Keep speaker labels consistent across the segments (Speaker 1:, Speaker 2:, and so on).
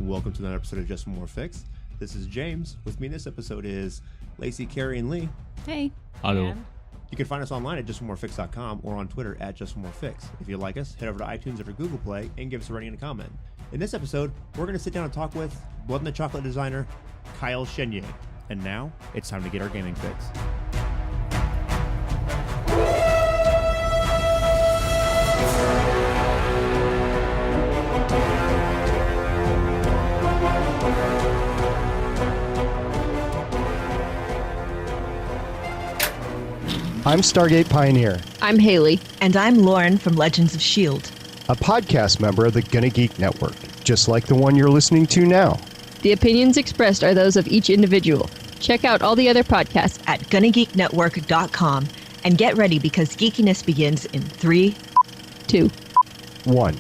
Speaker 1: Welcome to another episode of Just More Fix. This is James. With me in this episode is Lacey, Carrie, and Lee.
Speaker 2: Hey.
Speaker 3: Hello.
Speaker 1: You can find us online at justmorefix.com or on Twitter at justmorefix. If you like us, head over to iTunes or Google Play and give us a rating and a comment. In this episode, we're going to sit down and talk with Blood in the Chocolate designer Kiel Chenier. And now, it's time to get our gaming fix.
Speaker 4: I'm Stargate Pioneer,
Speaker 2: I'm Haley.
Speaker 5: And I'm Lauren from Legends of S.H.I.E.L.D.
Speaker 4: a podcast member of the Gonna Geek Network, just like the one you're listening to now.
Speaker 2: The opinions expressed are those of each individual. Check out all the other podcasts
Speaker 5: at GonnaGeekNetwork.com and get ready because geekiness begins in 3,
Speaker 2: 2.
Speaker 4: 1.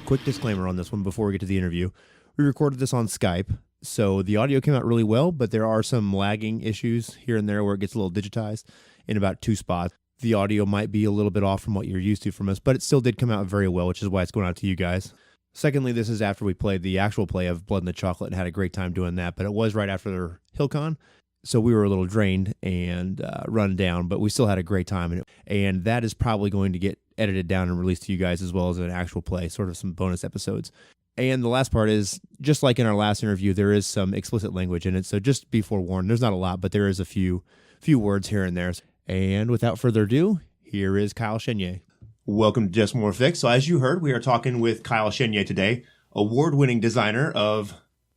Speaker 1: Quick disclaimer on this one before we get to the interview. We recorded this on Skype, so the audio came out really well, but there are some lagging issues here and there where it gets a little digitized in about 2 spots. The audio might be a little bit off from what you're used to from us, but it still did come out very well, which is why it's going out to you guys. Secondly, this is after we played the actual play of Blood in the Chocolate and had a great time doing that, but it was right after HillCon, so we were a little drained and run down, but we still had a great time, and that is probably going to get edited down and released to you guys as well as an actual play, sort of some bonus episodes. And the last part is, just like in our last interview, there is some explicit language in it, so just be forewarned. There's not a lot, but there is a few words here and there. And without further ado, here is Kiel Chenier. Welcome to Just More Fix. So as you heard, we are talking with Kiel Chenier today, award-winning designer of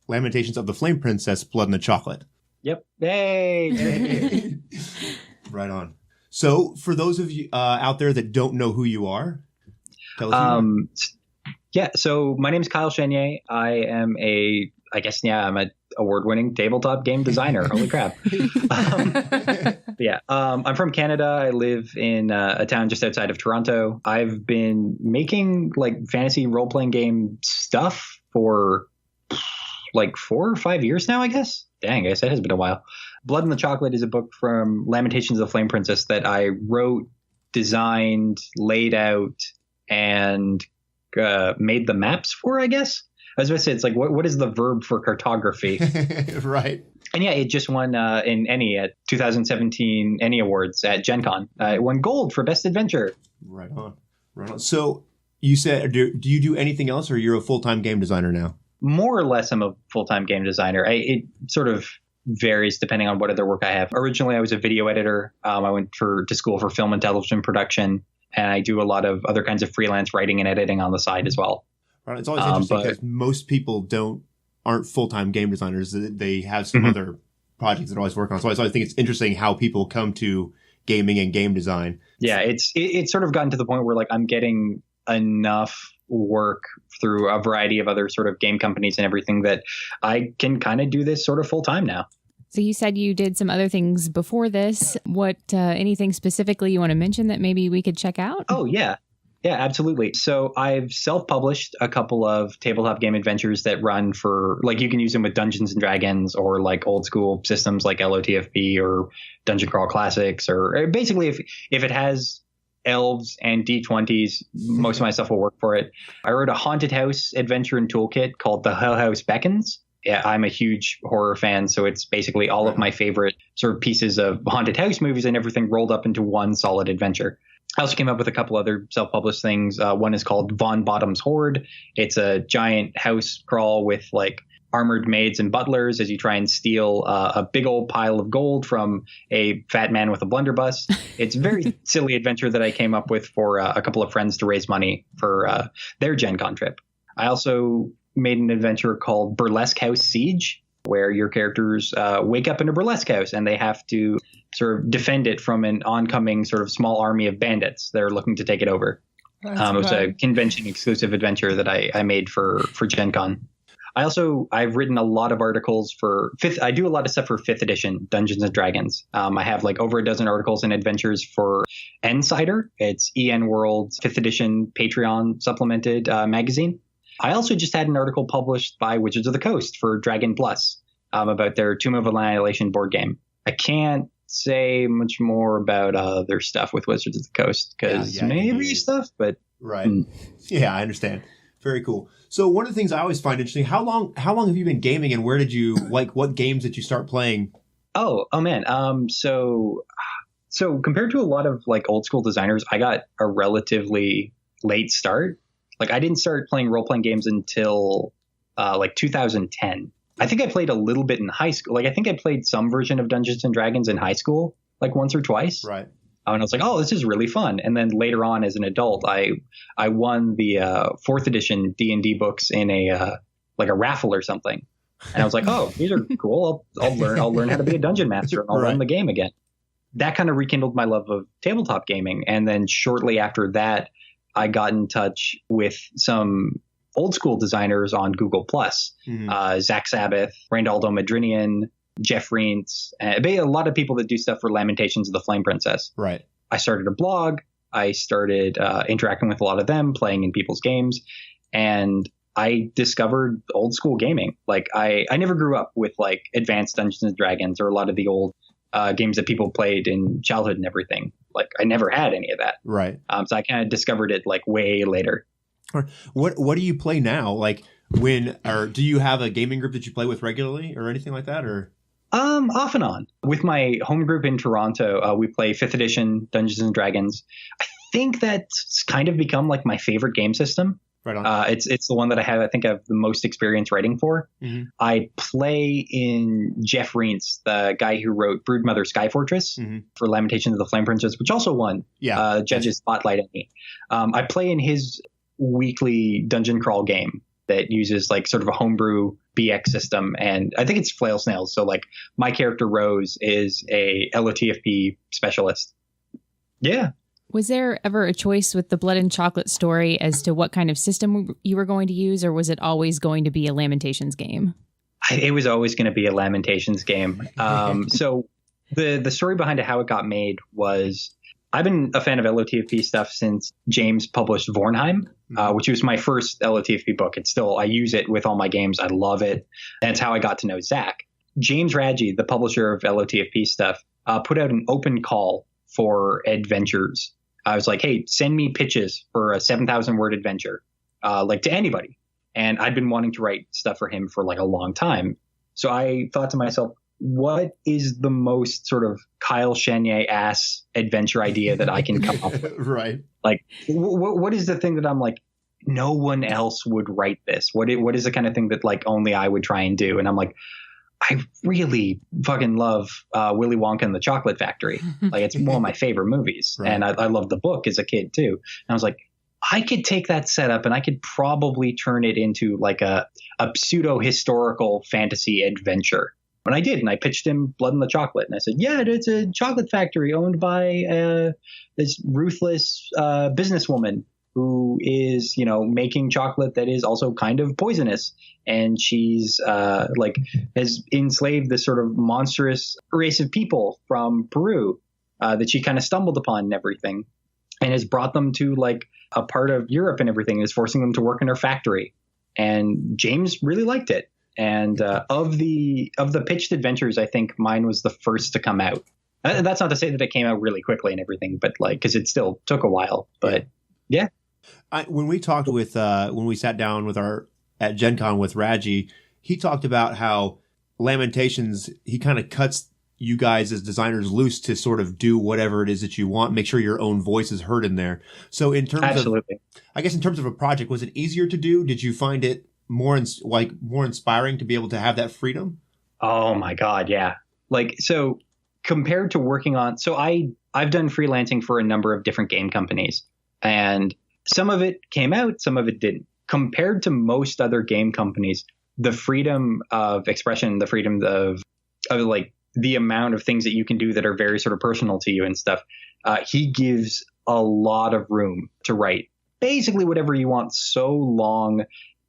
Speaker 1: Lamentations of the Flame Princess, Blood in the Chocolate.
Speaker 6: Yep. Hey.
Speaker 1: Right on. So for those of you out there that don't know who you are, tell us who you are.
Speaker 6: Yeah, so my name is Kiel Chenier. I'm an award-winning tabletop game designer. Holy crap. I'm from Canada. I live in a town just outside of Toronto. I've been making like fantasy role-playing game stuff for like 4 or 5 years now, I guess. Dang, I guess that has been a while. Blood in the Chocolate is a book from Lamentations of the Flame Princess that I wrote, designed, laid out, and made the maps for, I guess. I was going to say, it's like, what is the verb for cartography?
Speaker 1: Right.
Speaker 6: And yeah, it just won in ENnie at 2017 ENnie Awards at Gen Con. It won gold for Best Adventure.
Speaker 1: Right on. Right on. So you said, do you do anything else, or you're a full-time game designer now?
Speaker 6: More or less, I'm a full-time game designer. It sort of varies depending on what other work I have. Originally, I was a video editor. I went to school for film and television production, and I do a lot of other kinds of freelance writing and editing on the side as well.
Speaker 1: Right. It's always interesting because most people aren't full-time game designers. They have some other projects that they're always working on. So I always think it's interesting how people come to gaming and game design.
Speaker 6: Yeah, it's sort of gotten to the point where like I'm getting enough work through a variety of other sort of game companies and everything that I can kind of do this sort of full-time now.
Speaker 3: So you said you did some other things before this. What, anything specifically you want to mention that maybe we could check out?
Speaker 6: Oh, yeah. Yeah, absolutely. So I've self-published a couple of tabletop game adventures that run for, like, you can use them with Dungeons and Dragons or like old school systems like LOTFB or Dungeon Crawl Classics, or basically if it has elves and D20s, most of my stuff will work for it. I wrote a haunted house adventure and toolkit called The Hell House Beckons. Yeah, I'm a huge horror fan, so it's basically all of my favorite sort of pieces of haunted house movies and everything rolled up into one solid adventure. I also came up with a couple other self-published things. One is called Von Bottom's Horde. It's a giant house crawl with like armored maids and butlers as you try and steal a big old pile of gold from a fat man with a blunderbuss. It's a very silly adventure that I came up with for a couple of friends to raise money for their Gen Con trip. I also made an adventure called Burlesque House Siege, where your characters wake up in a burlesque house and they have to sort of defend it from an oncoming sort of small army of bandits that are looking to take it over. It was a convention exclusive adventure that I made for Gen Con. I've written a lot of articles for I do a lot of stuff for 5th edition Dungeons and Dragons. I have like over a dozen articles and adventures for Insider. It's EN World's 5th edition Patreon supplemented magazine. I also just had an article published by Wizards of the Coast for Dragon Plus about their Tomb of Annihilation board game. I can't say much more about their stuff with Wizards of the Coast because maybe stuff, but
Speaker 1: right. Yeah, I understand. Very cool. So one of the things I always find interesting, how long have you been gaming, and where did you what games did you start playing?
Speaker 6: Oh man. So compared to a lot of like old school designers, I got a relatively late start. Like I didn't start playing role playing games until like 2010. I think I played a little bit in high school. Like I think I played some version of Dungeons and Dragons in high school, like once or twice.
Speaker 1: Right.
Speaker 6: And I was like, oh, this is really fun. And then later on as an adult, I won the 4th edition D&D books in a raffle or something. And I was like, oh, these are cool. I'll learn how to be a dungeon master, and I'll run the game again. That kind of rekindled my love of tabletop gaming. And then shortly after that, I got in touch with some old school designers on Google Plus, Zach Sabbath, Randaldo Madrinian, Jeff Reentz, a lot of people that do stuff for Lamentations of the Flame Princess.
Speaker 1: Right.
Speaker 6: I started a blog. I started interacting with a lot of them, playing in people's games, and I discovered old school gaming. Like I never grew up with like advanced Dungeons and Dragons or a lot of the old games that people played in childhood and everything. Like I never had any of that.
Speaker 1: Right.
Speaker 6: So I kind of discovered it like way later.
Speaker 1: What do you play now? Like do you have a gaming group that you play with regularly or anything like that, or?
Speaker 6: Off and on. With my home group in Toronto, we play 5th edition Dungeons and Dragons. I think that's kind of become like my favorite game system.
Speaker 1: Right on.
Speaker 6: It's the one that I think I have the most experience writing for. Mm-hmm. I play in Jeff Reentz, the guy who wrote Broodmother Sky Fortress for Lamentations of the Flame Princess, which also won Judge's Spotlight at me. I play in his weekly dungeon crawl game that uses like sort of a homebrew BX system. And I think it's flail snails. So like my character Rose is a LOTFP specialist. Yeah.
Speaker 3: Was there ever a choice with the Blood and Chocolate story as to what kind of system you were going to use, or was it always going to be a Lamentations game?
Speaker 6: It was always going to be a Lamentations game. So the story behind it, how it got made was I've been a fan of LOTFP stuff since James published Vornheim, which was my first LOTFP book. I use it with all my games. I love it. That's how I got to know Zach. James Radji, the publisher of LOTFP stuff, put out an open call for adventures. I was like, hey, send me pitches for a 7,000 word adventure, like to anybody. And I'd been wanting to write stuff for him for like a long time. So I thought to myself, what is the most sort of Kyle Chenier-ass adventure idea that I can come up with?
Speaker 1: Right.
Speaker 6: Like, what is the thing that I'm like, no one else would write this? What is the kind of thing that like only I would try and do? And I'm like, I really fucking love Willy Wonka and the Chocolate Factory. Like, it's one of my favorite movies. Right. And I loved the book as a kid too. And I was like, I could take that setup and I could probably turn it into like a pseudo historical fantasy adventure. And I did, and I pitched him Blood and the Chocolate. And I said, yeah, it's a chocolate factory owned by this ruthless businesswoman who is, making chocolate that is also kind of poisonous. And she's has enslaved this sort of monstrous race of people from Peru that she kind of stumbled upon and everything, and has brought them to like a part of Europe and everything, and is forcing them to work in her factory. And James really liked it. And of the pitched adventures, I think mine was the first to come out. That's not to say that it came out really quickly and everything, but like, because it still took a while. But yeah.
Speaker 1: When we talked with when we sat down with at Gen Con with Raji, he talked about how Lamentations, he kind of cuts you guys as designers loose to sort of do whatever it is that you want, make sure your own voice is heard in there. So in terms of, I guess in terms of a project, was it easier to do? Did you find it more inspiring to be able to have that freedom?
Speaker 6: Oh my God. Yeah. Like, so compared to working on, so I've done freelancing for a number of different game companies, and some of it came out, some of it didn't. Compared to most other game companies, the freedom of expression, the freedom of like the amount of things that you can do that are very sort of personal to you and stuff, he gives a lot of room to write basically whatever you want, so long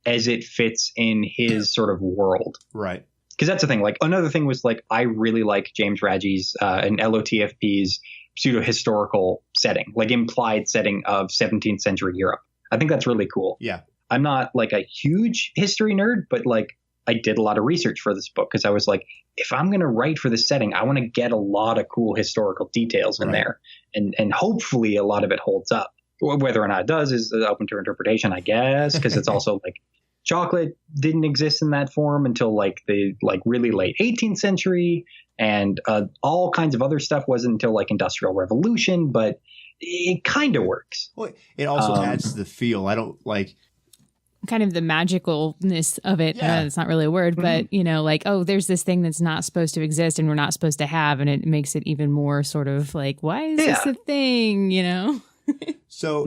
Speaker 6: as it fits in his sort of world.
Speaker 1: Right.
Speaker 6: Because that's the thing. Like, another thing was like, I really like James Radji's and LOTFP's pseudo-historical setting, like implied setting of 17th century Europe. I think that's really cool.
Speaker 1: Yeah.
Speaker 6: I'm not like a huge history nerd, but like I did a lot of research for this book because I was like, if I'm going to write for this setting, I want to get a lot of cool historical details in there, and hopefully a lot of it holds up. Whether or not it does is open to interpretation, I guess, because it's also like chocolate didn't exist in that form until like the really late 18th century, and all kinds of other stuff wasn't until like Industrial Revolution, but it kind of works.
Speaker 1: Well, it also adds to the feel. I don't like
Speaker 3: kind of the magicalness of it.
Speaker 1: Yeah.
Speaker 3: It's not really a word, but like, oh, there's this thing that's not supposed to exist and we're not supposed to have. And it makes it even more sort of like, why is this a thing?
Speaker 1: So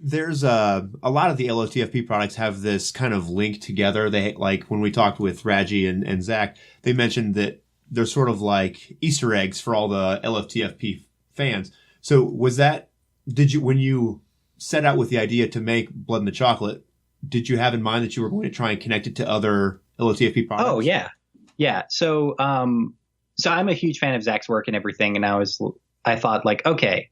Speaker 1: there's a lot of the LOTFP products have this kind of link together. They like when we talked with Raji and Zach, they mentioned that they're sort of like Easter eggs for all the LOTFP fans. So when you set out with the idea to make Blood in the Chocolate, did you have in mind that you were going to try and connect it to other LOTFP products?
Speaker 6: Oh, yeah. Yeah. So I'm a huge fan of Zach's work and everything. And I thought like, okay,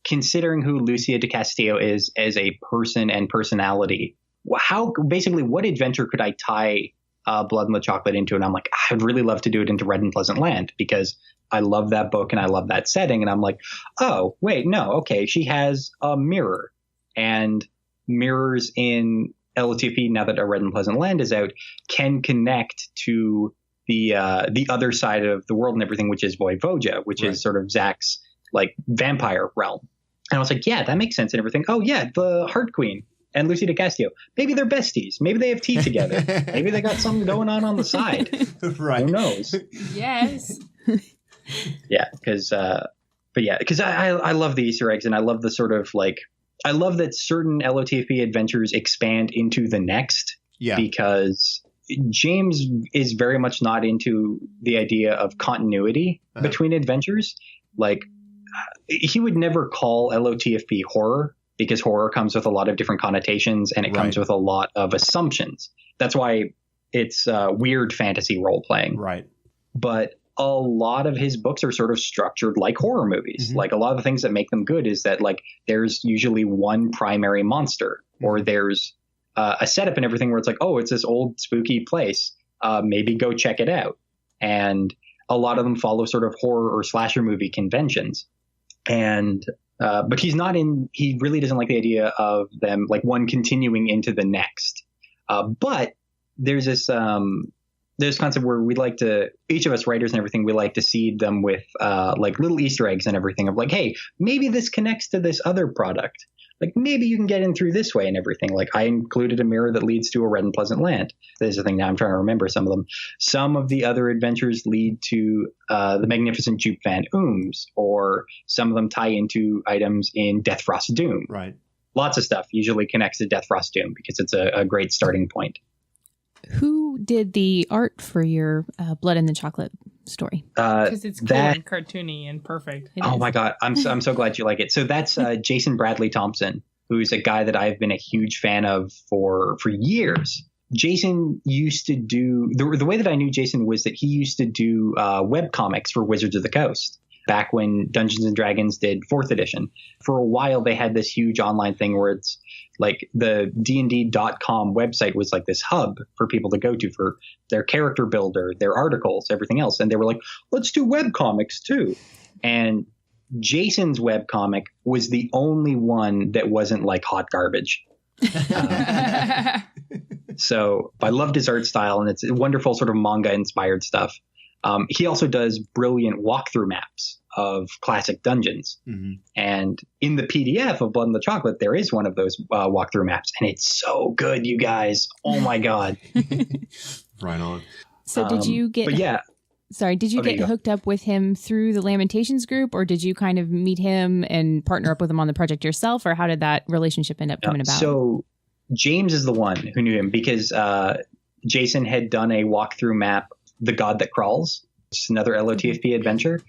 Speaker 6: considering who Lucia de Castillo is as a person and personality, what adventure could I tie Blood in the Chocolate into? And I'm like, I'd really love to do it into Red and Pleasant Land because I love that book and I love that setting. And I'm like, oh, wait, no. Okay. She has a mirror, and mirrors in LOTFP, now that A Red and Pleasant Land is out, can connect to the other side of the world and everything, which is Voivodja, which is sort of Zach's like vampire realm. And I was like, yeah, that makes sense and everything. Oh yeah, the Heart Queen and Lucy de Castillo, maybe they're besties. Maybe they have tea together. Maybe they got something going on the side.
Speaker 1: Right.
Speaker 6: Who knows?
Speaker 3: Yes.
Speaker 6: Yeah, because I love the Easter eggs, and I love the sort of like, I love that certain LOTFP adventures expand into the next. Yeah. Because James is very much not into the idea of continuity between adventures. Like, he would never call LOTFP horror, because horror comes with a lot of different connotations, and it comes with a lot of assumptions. That's why it's weird fantasy role playing. Right. But a lot of his books are sort of structured like horror movies. Mm-hmm. Like, a lot of the things that make them good is that like there's usually one primary monster, or there's a setup and everything where it's like, oh, it's this old spooky place. Maybe go check it out. And a lot of them follow sort of horror or slasher movie conventions. And but he really doesn't like the idea of them like one continuing into the next. But there's this concept where we like to, each of us writers and everything, we like to seed them with like little Easter eggs and everything of like, hey, maybe this connects to this other product. Like, maybe you can get in through this way and everything. Like, I included a mirror that leads to A Red and Pleasant Land. There's the thing now, I'm trying to remember some of them. Some of the other adventures lead to the Magnificent Jupe Van Ooms, or some of them tie into items in Death Frost Doom. Right. Lots of stuff usually connects to Death Frost Doom because it's a great starting point.
Speaker 3: Who did the art for your Blood in the Chocolate story?
Speaker 7: Because it's cool and cartoony and perfect.
Speaker 6: Oh my God. I'm so glad you like it. So that's Jason Bradley Thompson, who's a guy that I've been a huge fan of for years. Jason used to do the way that I knew Jason was that he used to do web comics for Wizards of the Coast back when Dungeons and Dragons did 4th edition. For a while, they had this huge online thing where it's like the dnd.com website was like this hub for people to go to for their character builder, their articles, everything else. And they were like, let's do web comics too. And Jason's web comic was the only one that wasn't like hot garbage. So I loved his art style, and it's wonderful sort of manga inspired stuff. He also does brilliant walkthrough maps of classic dungeons. Mm-hmm. And in the PDF of Blood in the Chocolate, there is one of those walkthrough maps. And it's so good, you guys. Oh, my God.
Speaker 1: Right on.
Speaker 3: So did you get...
Speaker 6: But yeah.
Speaker 3: Sorry, did you get hooked up with him through the Lamentations group, or did you kind of meet him and partner up with him on the project yourself, or how did that relationship end up coming about?
Speaker 6: So James is the one who knew him because Jason had done a walkthrough map, The God That Crawls, which is another LOTFP adventure.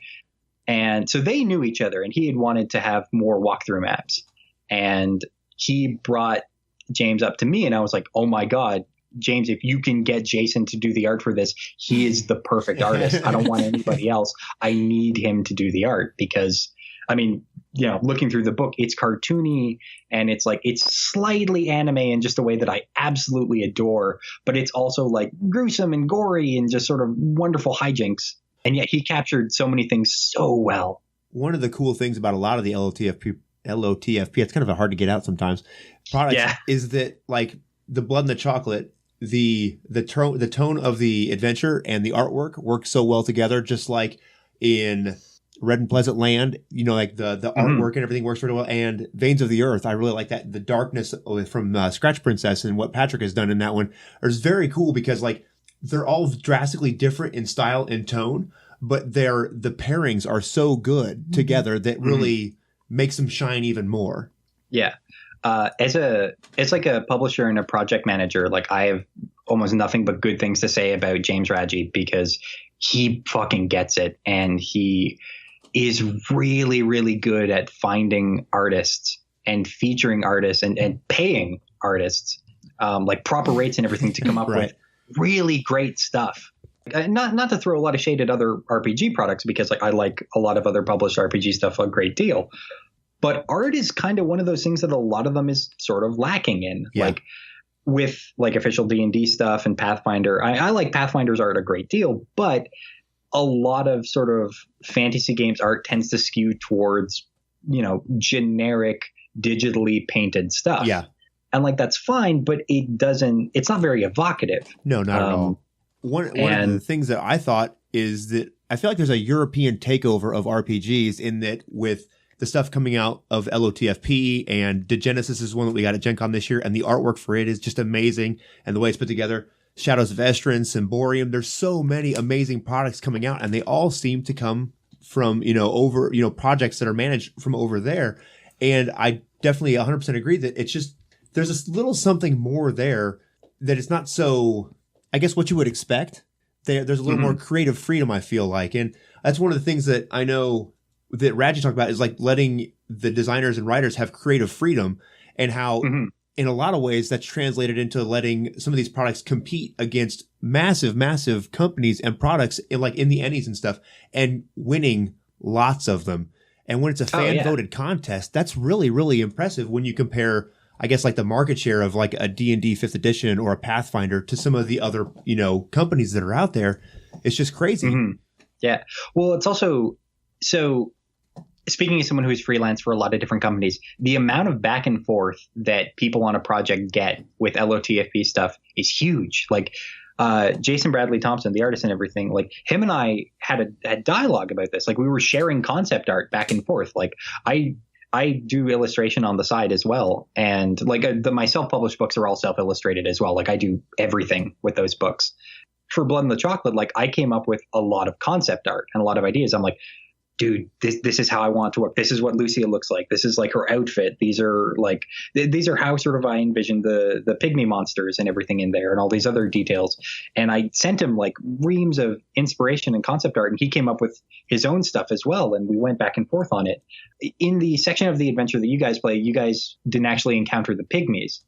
Speaker 6: And so they knew each other, and he had wanted to have more walkthrough maps. And he brought James up to me, and I was like, oh my God, James, if you can get Jason to do the art for this, he is the perfect artist. I don't want anybody else. I need him to do the art because, I mean, you know, looking through the book, it's cartoony and it's like, it's slightly anime in just a way that I absolutely adore, but it's also like gruesome and gory and just sort of wonderful hijinks. And yet he captured so many things so well.
Speaker 1: One of the cool things about a lot of the LOTFP LOTFP. It's kind of hard to get out sometimes. Products is that like the Blood and the Chocolate, the tone of the adventure and the artwork work so well together, just like in Red and Pleasant Land, you know, like the artwork and everything works really well. And Veins of the Earth, I really like that. The darkness from Scratch Princess and what Patrick has done in that one is very cool because like they're all drastically different in style and tone, but the pairings are so good together that really makes them shine even more.
Speaker 6: Yeah. As like a publisher and a project manager, like I have almost nothing but good things to say about James Radji because he fucking gets it. And he is really, really good at finding artists and featuring artists and paying artists, like proper rates and everything to come up with really great stuff. Not to throw a lot of shade at other RPG products because like I like a lot of other published RPG stuff a great deal. But art is kind of one of those things that a lot of them is sort of lacking in. Yeah. Like with like official D&D stuff and Pathfinder. I like Pathfinder's art a great deal, but a lot of sort of fantasy games art tends to skew towards, you know, generic digitally painted stuff.
Speaker 1: Yeah.
Speaker 6: And like that's fine, but it's not very evocative.
Speaker 1: No, not at all. One of the things that I thought is that I feel like there's a European takeover of RPGs in that with the stuff coming out of LOTFP and Degenesis is one that we got at Gen Con this year, and the artwork for it is just amazing, and the way it's put together. Shadows of Estrin, Symborium, there's so many amazing products coming out, and they all seem to come from, projects that are managed from over there. And I definitely 100% agree that it's just, there's a little something more there that it's not so, I guess, what you would expect. There's a little more creative freedom, I feel like. And that's one of the things that I know that Radji talked about is like letting the designers and writers have creative freedom, and how in a lot of ways that's translated into letting some of these products compete against massive, massive companies and products in the Ennies and stuff and winning lots of them. And when it's a fan voted contest, that's really, really impressive when you compare, I guess, like the market share of like a D&D 5th edition or a Pathfinder to some of the other, companies that are out there. It's just crazy.
Speaker 6: Yeah. Well, it's also, so speaking as someone who's freelance for a lot of different companies, the amount of back and forth that people on a project get with LOTFP stuff is huge. Like Jason Bradley Thompson, the artist and everything, like him and I had a dialogue about this. Like we were sharing concept art back and forth. Like I do illustration on the side as well. And like my self-published books are all self-illustrated as well. Like I do everything with those books. For Blood and the Chocolate, like I came up with a lot of concept art and a lot of ideas. I'm like, dude, this is how I want to work. This is what Lucia looks like. This is like her outfit. These are how sort of I envisioned the pygmy monsters and everything in there and all these other details. And I sent him like reams of inspiration and concept art, and he came up with his own stuff as well. And we went back and forth on it. In the section of the adventure that you guys play, you guys didn't actually encounter the pygmies.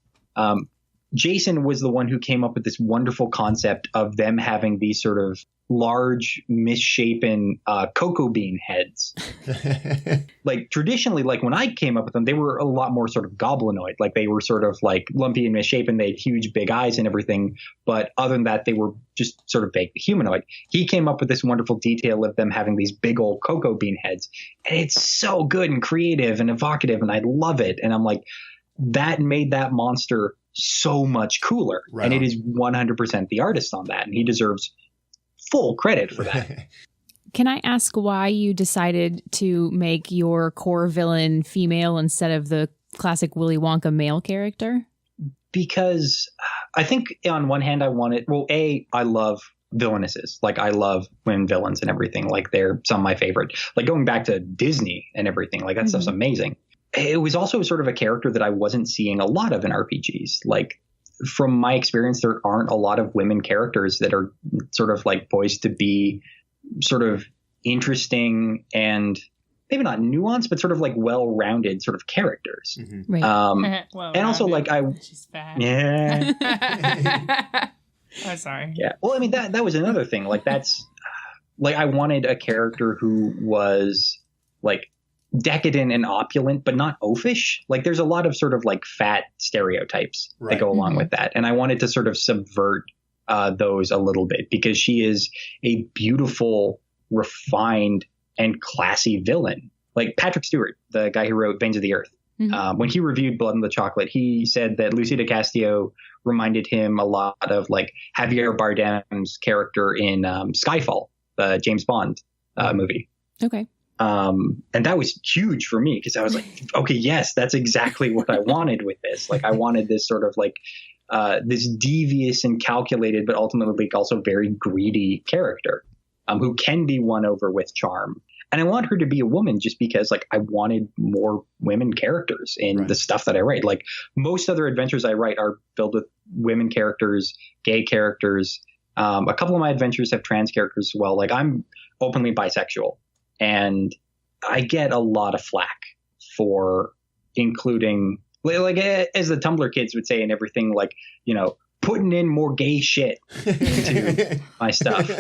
Speaker 6: Jason was the one who came up with this wonderful concept of them having these sort of large, misshapen cocoa bean heads. Like traditionally, like when I came up with them, they were a lot more sort of goblinoid. Like they were sort of like lumpy and misshapen. They had huge, big eyes and everything. But other than that, they were just sort of vaguely humanoid. He came up with this wonderful detail of them having these big old cocoa bean heads. And it's so good and creative and evocative, and I love it. And I'm like, that made that monster so much cooler. Right. And it is 100% the artist on that, and he deserves full credit for that.
Speaker 3: Can I ask why you decided to make your core villain female instead of the classic Willy Wonka male character?
Speaker 6: Because I think on one hand I wanted, I love villainesses. Like I love women villains and everything. Like they're some of my favorite. Like going back to Disney and everything, like that stuff's amazing. It was also sort of a character that I wasn't seeing a lot of in RPGs. Like from my experience, there aren't a lot of women characters that are sort of like poised to be sort of interesting and maybe not nuanced, but sort of like well-rounded sort of characters.
Speaker 3: Right.
Speaker 6: And also like
Speaker 7: she's fat.
Speaker 6: Yeah.
Speaker 7: I'm sorry.
Speaker 6: Yeah. Well, I mean, that was another thing. Like that's like, I wanted a character who was like decadent and opulent, but not oafish. Like there's a lot of sort of like fat stereotypes that go along with that. And I wanted to sort of subvert those a little bit, because she is a beautiful, refined, and classy villain. like Patrick Stewart, the guy who wrote Veins of the Earth. When he reviewed Blood in the Chocolate, he said that Lucy DiCastillo reminded him a lot of like Javier Bardem's character in Skyfall, the James Bond movie.
Speaker 3: Okay.
Speaker 6: And that was huge for me because I was like, okay, yes, that's exactly what I wanted with this. Like I wanted this sort of like this devious and calculated, but ultimately also very greedy character who can be won over with charm. And I want her to be a woman just because like I wanted more women characters in the stuff that I write. Like most other adventures I write are filled with women characters, gay characters. A couple of my adventures have trans characters as well. Like I'm openly bisexual and I get a lot of flack for including like as the Tumblr kids would say and everything, like, you know, putting in more gay shit into my stuff.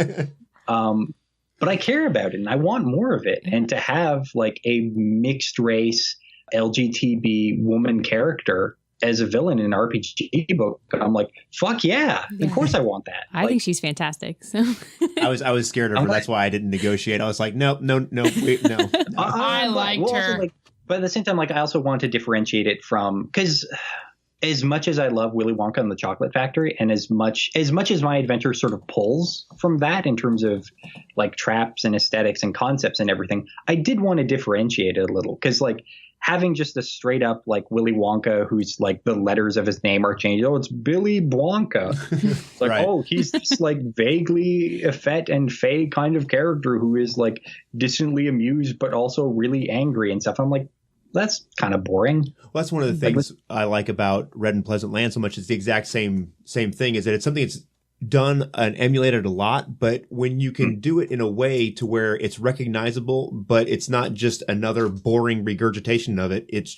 Speaker 6: But I care about it and I want more of it. And to have like a mixed race LGTB woman character as a villain in an RPG book, I'm like, fuck yeah. Of course I want that.
Speaker 3: I think she's fantastic. So
Speaker 1: I was scared of her. That's why I didn't negotiate. I was like, no, wait, no.
Speaker 7: I liked her.
Speaker 6: Also, but at the same time, like I also want to differentiate it from, because as much as I love Willy Wonka and the Chocolate Factory, and as much as my adventure sort of pulls from that in terms of like traps and aesthetics and concepts and everything, I did want to differentiate it a little, because like having just a straight up like Willy Wonka who's like the letters of his name are changed. Oh, it's Billy Blanca. It's like, oh, he's this like vaguely effete and fey kind of character who is like distantly amused but also really angry and stuff. I'm like, that's kind of boring.
Speaker 1: Well, that's one of the things I like about Red and Pleasant Land so much. It's the exact same thing, is that it's something that's done and emulated a lot, but when you can do it in a way to where it's recognizable, but it's not just another boring regurgitation of it, it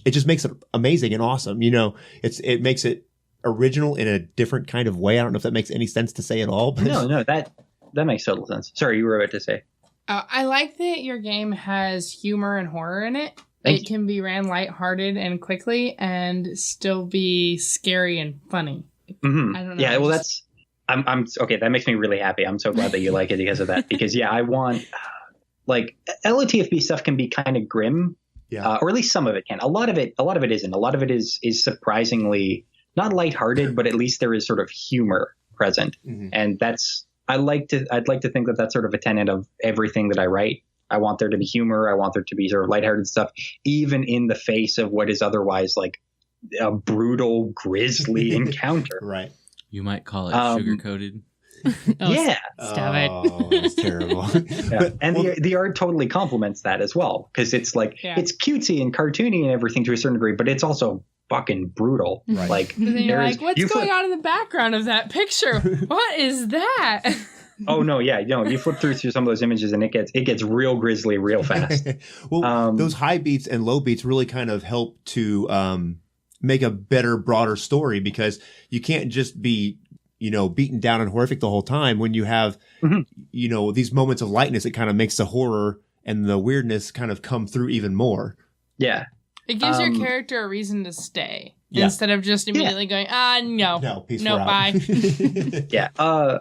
Speaker 1: just makes it amazing and awesome. You know, it makes it original in a different kind of way. I don't know if that makes any sense to say at all. But
Speaker 6: No, that makes total sense. Sorry, you were about to say.
Speaker 7: I like that your game has humor and horror in it. It can be ran lighthearted and quickly and still be scary and funny.
Speaker 6: Mm-hmm.
Speaker 7: I don't know.
Speaker 6: Yeah, well, I'm okay. That makes me really happy. I'm so glad that you like it because of that. Because I want like LOTFB stuff can be kind of grim, or at least some of it can. A lot of it isn't. A lot of it is surprisingly not lighthearted, but at least there is sort of humor present, and I'd like to think that that's sort of a tenet of everything that I write. I want there to be humor. I want there to be sort of lighthearted stuff, even in the face of what is otherwise like a brutal, grisly encounter.
Speaker 1: Right.
Speaker 8: You might call it sugar-coated.
Speaker 6: Yeah.
Speaker 3: Stop it.
Speaker 1: Oh, that's terrible.
Speaker 6: Yeah. And the art totally complements that as well, because it's like it's cutesy and cartoony and everything to a certain degree, but it's also fucking brutal.
Speaker 1: Right.
Speaker 6: Like,
Speaker 7: and then you're like, what's going on in the background of that picture? What is that?
Speaker 6: Oh no, yeah, you flip through some of those images and it gets real grisly real fast.
Speaker 1: Well, those high beats and low beats really kind of help to make a better, broader story, because you can't just be, beaten down and horrific the whole time. When you have, these moments of lightness, it kind of makes the horror and the weirdness kind of come through even more.
Speaker 6: Yeah.
Speaker 7: It gives your character a reason to stay instead of just immediately going, no,
Speaker 1: peace,
Speaker 7: no, bye.
Speaker 6: Yeah.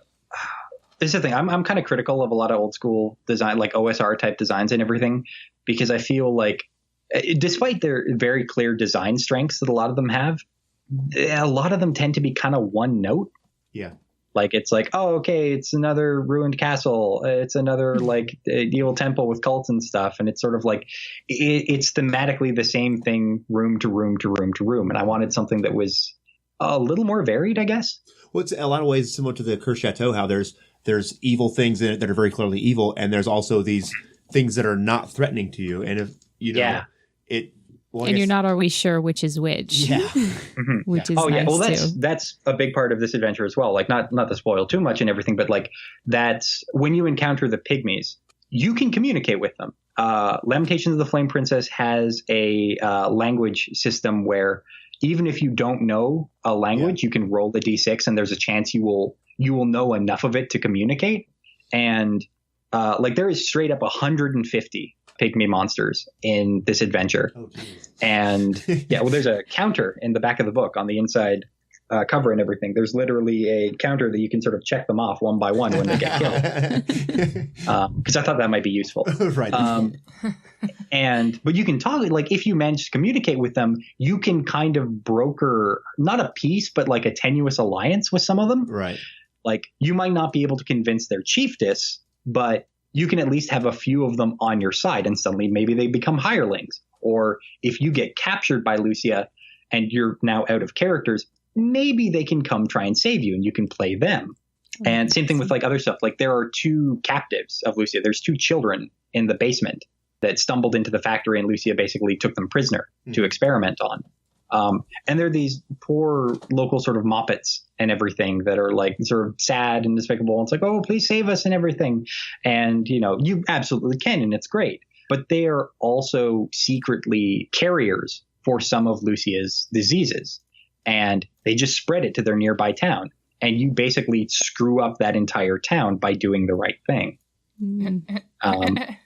Speaker 6: This is the thing. I'm kind of critical of a lot of old school design, like OSR type designs and everything, because I feel like despite their very clear design strengths that a lot of them have, a lot of them tend to be kind of one note.
Speaker 1: Yeah.
Speaker 6: Like, it's like, oh, okay, it's another ruined castle. It's another like evil temple with cults and stuff. And it's sort of like, it's thematically the same thing, room to room to room to room. And I wanted something that was a little more varied, I guess.
Speaker 1: Well, it's in a lot of ways similar to the Cursed Chateau, how there's evil things in it that are very clearly evil. And there's also these things that are not threatening to you. And if,
Speaker 3: you're not always sure which is which.
Speaker 1: Yeah.
Speaker 3: Which is
Speaker 6: well,
Speaker 3: nice too.
Speaker 6: that's a big part of this adventure as well. Like, not to spoil too much and everything, but like, that's when you encounter the pygmies, you can communicate with them. Lamentations of the Flame Princess has a language system where even if you don't know a language, you can roll the d6 and there's a chance you will know enough of it to communicate. And like, there is straight up 150 pygmy monsters in this adventure. And there's a counter in the back of the book on the inside cover and everything, there's literally a counter that you can sort of check them off one by one when they get killed. Because I thought that might be useful.
Speaker 1: Right.
Speaker 6: But you can talk, like if you manage to communicate with them, you can kind of broker not a peace, but like a tenuous alliance with some of them.
Speaker 1: Right.
Speaker 6: Like you might not be able to convince their chiefess, but you can at least have a few of them on your side, and suddenly maybe they become hirelings. Or if you get captured by Lucia and you're now out of characters, maybe they can come try and save you and you can play them. And same thing with like other stuff. Like there are 2 captives of Lucia. There's 2 children in the basement that stumbled into the factory, and Lucia basically took them prisoner to experiment on. And they're these poor local sort of moppets and everything that are like sort of sad and despicable. And it's like, oh, please save us and everything. And, you know, you absolutely can, and it's great. But they are also secretly carriers for some of Lucia's diseases. And they just spread it to their nearby town. And you basically screw up that entire town by doing the right thing.
Speaker 3: Yay.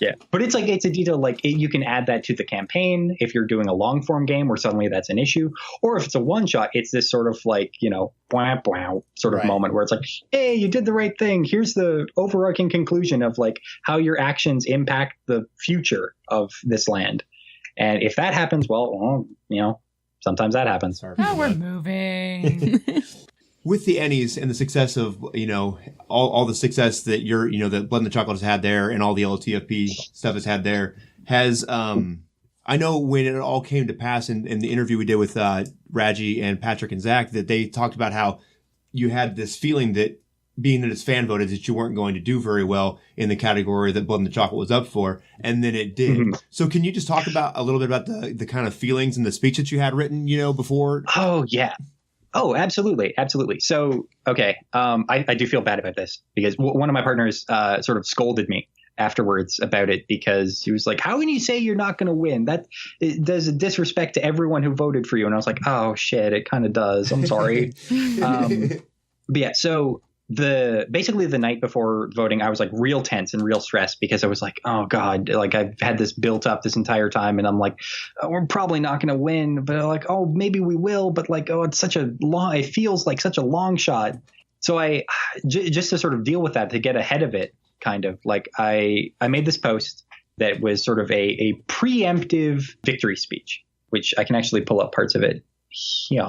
Speaker 6: Yeah, but it's like, it's a detail, like you can add that to the campaign if you're doing a long form game where suddenly that's an issue. Or if it's a one shot, it's this sort of like, you know, blah, blah sort of moment where it's like, hey, you did the right thing. Here's the overarching conclusion of like how your actions impact the future of this land. And if that happens, well, you know, sometimes that happens.
Speaker 7: Now we're moving.
Speaker 1: With the Ennies and the success of, you know, all the success that that Blood and the Chocolate has had there, and all the LTFP stuff has had there, has, I know when it all came to pass in the interview we did with Raji and Patrick and Zach, that they talked about how you had this feeling that, being that it's fan voted, that you weren't going to do very well in the category that Blood and the Chocolate was up for, and then it did. Mm-hmm. So can you just talk about a little bit about the kind of feelings and the speech that you had written, before?
Speaker 6: Oh, yeah. Oh, absolutely. Absolutely. So, okay. I do feel bad about this because one of my partners sort of scolded me afterwards about it, because he was like, how can you say you're not going to win? That does a disrespect to everyone who voted for you. And I was like, oh, shit, it kind of does. I'm sorry. But yeah, so basically the night before voting, I was like real tense and real stressed because I was like, oh God, like I've had this built up this entire time. And I'm like, oh, we're probably not going to win, but like, oh, maybe we will. But like, oh, it feels like such a long shot. So I just to sort of deal with that, to get ahead of it, kind of like I made this post that was sort of a preemptive victory speech, which I can actually pull up parts of it here,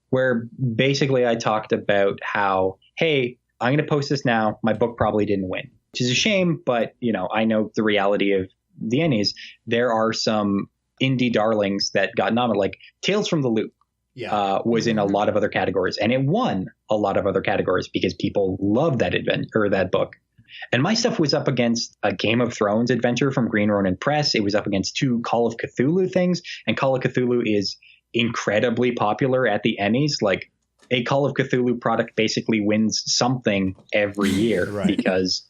Speaker 6: where basically I talked about how, hey, I'm going to post this now. My book probably didn't win, which is a shame. But, I know the reality of the Ennies. There are some indie darlings that got nominated, like Tales from the Loop was in a lot of other categories. And it won a lot of other categories because people loved that that book. And my stuff was up against a Game of Thrones adventure from Green Ronin Press. It was up against 2 Call of Cthulhu things. And Call of Cthulhu is incredibly popular at the Ennies. Like, a Call of Cthulhu product basically wins something every year because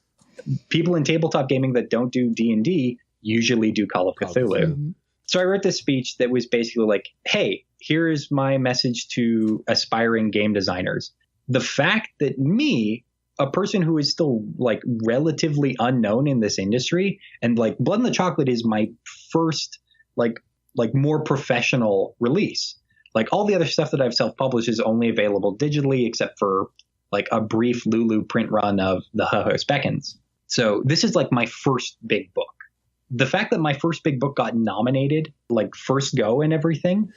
Speaker 6: people in tabletop gaming that don't do D&D usually do Call of Cthulhu. Mm-hmm. So I wrote this speech that was basically like, hey, here's my message to aspiring game designers. The fact that me, a person who is still like relatively unknown in this industry, and like Blood and the Chocolate is my first like more professional release. Like all the other stuff that I've self-published is only available digitally, except for like a brief Lulu print run of the Ho-Ho Beckons. So this is like my first big book. The fact that my first big book got nominated, like first go and everything,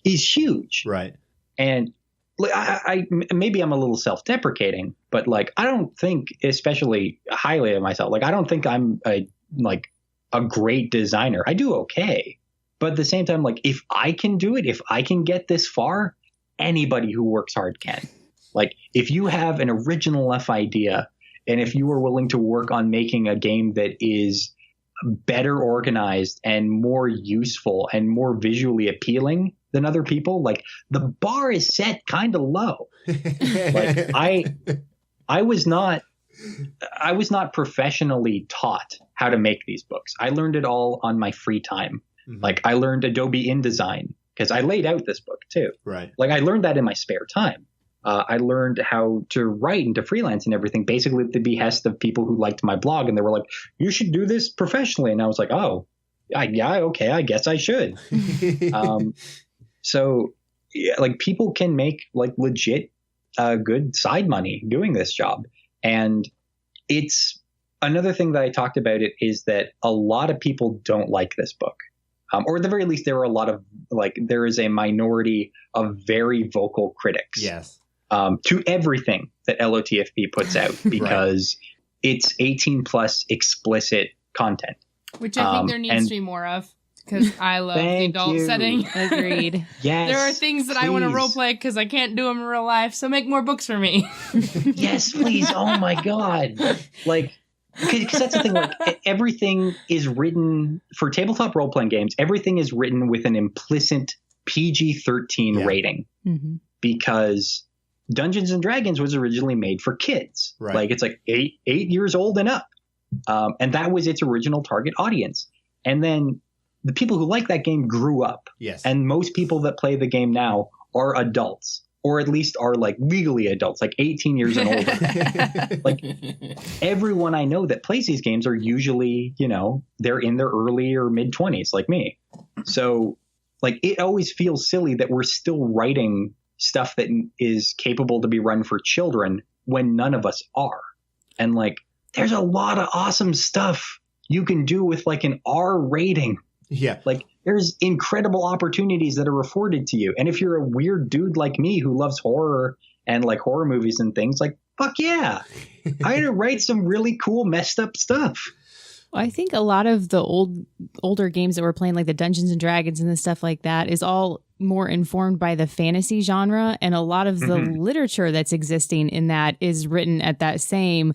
Speaker 6: is huge.
Speaker 1: Right.
Speaker 6: And like, I maybe I'm a little self-deprecating, but like I don't think especially highly of myself. Like I don't think I'm a great designer. I do okay. But at the same time, like if I can do it, if I can get this far, anybody who works hard can. Like if you have an original enough idea, and if you are willing to work on making a game that is better organized and more useful and more visually appealing than other people, like the bar is set kind of low. Like I was not professionally taught how to make these books. I learned it all on my free time. Mm-hmm. Like I learned Adobe InDesign because I laid out this book too.
Speaker 1: Right.
Speaker 6: Like I learned that in my spare time. I learned how to write and to freelance and everything, basically at the behest of people who liked my blog. And they were like, you should do this professionally. And I was like, oh, okay, I guess I should. So yeah, like people can make like legit good side money doing this job. And it's another thing that I talked about it is that a lot of people don't like this book. Or at the very least, there is a minority of very vocal critics.
Speaker 1: Yes.
Speaker 6: To everything that LOTFP puts out because it's 18 plus explicit content.
Speaker 7: Which I think there needs to be more of, because I love the adult setting.
Speaker 3: Agreed.
Speaker 6: Yes.
Speaker 7: There are things that I want to roleplay because I can't do them in real life, so make more books for me.
Speaker 6: Yes, please. Oh my God. Like, because that's the thing, like everything is written for tabletop role-playing games. Everything is written with an implicit PG-13 rating because Dungeons and Dragons was originally made for kids.
Speaker 1: Right.
Speaker 6: Like it's like 8 years old and up. And that was its original target audience. And then the people who like that game grew up.
Speaker 1: Yes.
Speaker 6: And most people that play the game now are adults, or at least are like legally adults, like 18 years and older. Like everyone I know that plays these games are usually, they're in their early or mid 20s like me. So like it always feels silly that we're still writing stuff that is capable to be run for children when none of us are. And like, there's a lot of awesome stuff you can do with like an R rating.
Speaker 1: Yeah.
Speaker 6: Like there's incredible opportunities that are afforded to you. And if you're a weird dude like me who loves horror and like horror movies and things, like, fuck yeah. I'm going to write some really cool, messed up stuff.
Speaker 3: I think a lot of the older games that we're playing, like the Dungeons and Dragons and the stuff like that, is all more informed by the fantasy genre. And a lot of the literature that's existing in that is written at that same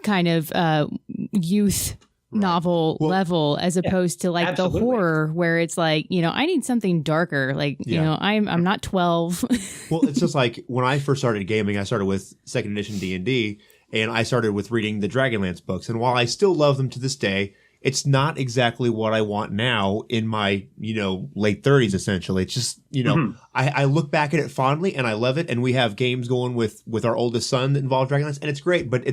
Speaker 3: kind of youth novel level, as opposed to like the horror where it's like, I need something darker. Like, I'm not 12.
Speaker 1: Well, it's just like when I first started gaming, I started with 2nd edition D&D, and I started with reading the Dragonlance books. And while I still love them to this day, it's not exactly what I want now in my, late 30s, essentially. It's just, I look back at it fondly and I love it. And we have games going with our oldest son that involve Dragonlance, and it's great, but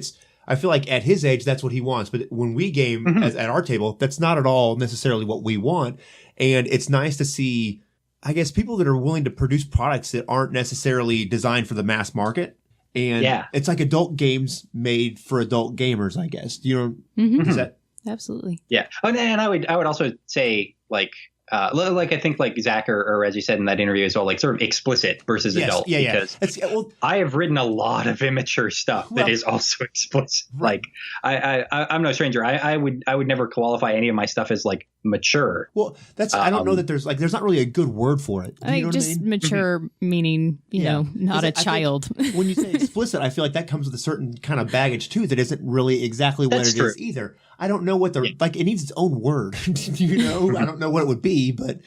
Speaker 1: I feel like at his age, that's what he wants. But when we game at our table, that's not at all necessarily what we want. And it's nice to see, I guess, people that are willing to produce products that aren't necessarily designed for the mass market. And it's like adult games made for adult gamers, I guess. Is that?
Speaker 3: Absolutely.
Speaker 6: Yeah. Oh, and I would also say like I think like Zach or as you said in that interview as well, like sort of explicit versus adult.
Speaker 1: Yeah,
Speaker 6: because I have written a lot of immature stuff that is also explicit. Right. Like I'm no stranger. I would never qualify any of my stuff as like mature.
Speaker 1: Well, that's I don't know that there's not really a good word for it.
Speaker 3: I think just mature meaning, not a child.
Speaker 1: When you say explicit, I feel like that comes with a certain kind of baggage too that isn't really exactly what it is either. I don't know what like it needs its own word. I don't know what it would be, but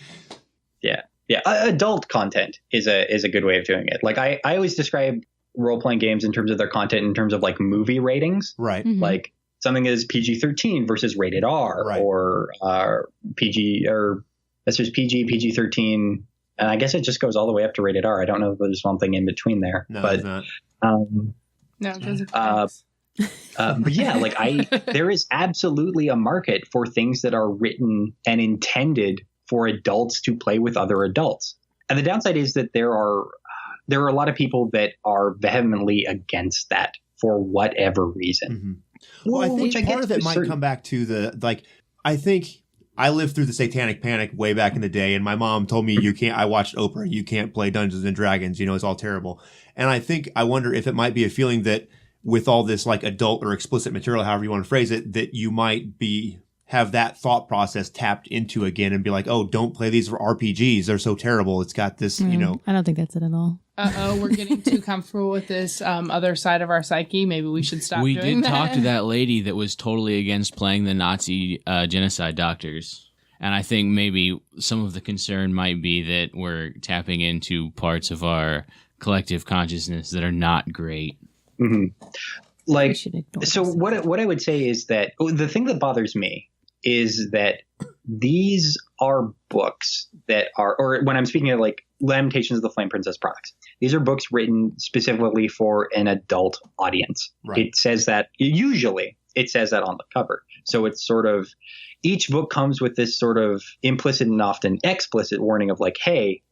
Speaker 6: yeah. Adult content is a good way of doing it. Like I always describe role-playing games in terms of their content in terms of like movie ratings.
Speaker 1: Right.
Speaker 6: Like something is PG-13 versus rated R, or PG, or that's just PG-13. And I guess it just goes all the way up to rated R. I don't know if there's one thing in between there.
Speaker 1: No,
Speaker 6: but
Speaker 1: it's not.
Speaker 7: No, those are
Speaker 6: but yeah, like there is absolutely a market for things that are written and intended for adults to play with other adults. And the downside is that there are a lot of people that are vehemently against that for whatever reason.
Speaker 1: Well, I think part of it might come back to I think I lived through the Satanic Panic way back in the day, and my mom told me I watched Oprah, you can't play Dungeons and Dragons, it's all terrible. And I wonder if it might be a feeling that with all this like adult or explicit material, however you want to phrase it, that you might have that thought process tapped into again and be like, oh, don't play these for RPGs. They're so terrible. It's got this,
Speaker 3: I don't think that's it at all.
Speaker 7: We're getting too comfortable with this other side of our psyche. Maybe we should stop doing that.
Speaker 8: We did talk to that lady that was totally against playing the Nazi genocide doctors. And I think maybe some of the concern might be that we're tapping into parts of our collective consciousness that are not great.
Speaker 6: Like, so what I would say is that the thing that bothers me is that these are books that are, or when I'm speaking of like Lamentations of the Flame Princess products, these are books written specifically for an adult audience. Right. It says that, usually it says that on the cover. So it's sort of, each book comes with this sort of implicit and often explicit warning of like, hey,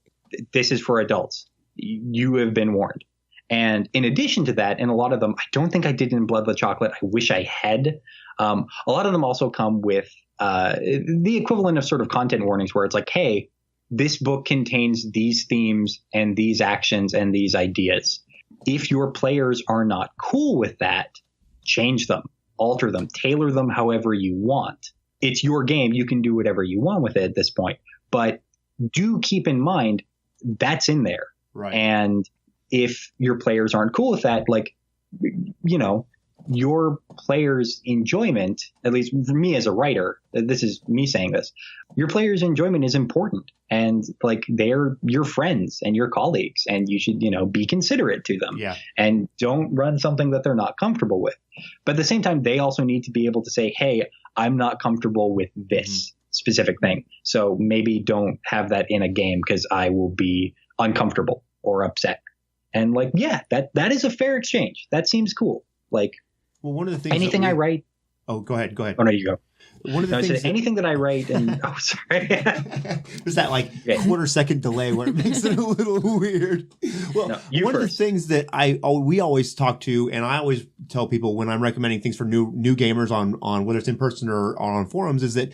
Speaker 6: this is for adults. You have been warned. And in addition to that, and a lot of them, I don't think I did in Blood the Chocolate. I wish I had. A lot of them also come with the equivalent of sort of content warnings where it's like, hey, this book contains these themes and these actions and these ideas. If your players are not cool with that, change them, alter them, tailor them however you want. It's your game. You can do whatever you want with it at this point. But do keep in mind that's in there.
Speaker 1: Right.
Speaker 6: And if your players aren't cool with that, like, you know, your players' enjoyment, at least for me as a writer, this is me saying this, your players' enjoyment is important. And like, they're your friends and your colleagues, and you should, you know, be considerate to them.
Speaker 1: Yeah.
Speaker 6: And don't run something that they're not comfortable with. But at the same time, they also need to be able to say, hey, I'm not comfortable with this specific thing. So maybe don't have that in a game because I will be uncomfortable or upset. And like, yeah, that is a fair exchange. That seems cool. Like,
Speaker 1: well, one of the things
Speaker 6: anything I write.
Speaker 1: Oh, go ahead.
Speaker 6: Oh, no, you go.
Speaker 1: One of the things
Speaker 6: anything that I write and oh, sorry.
Speaker 1: There's that like quarter-second delay where it makes it a little weird. Well,
Speaker 6: no,
Speaker 1: one of the things that we always talk to, and I always tell people when I'm recommending things for new gamers on whether it's in person or on forums, is that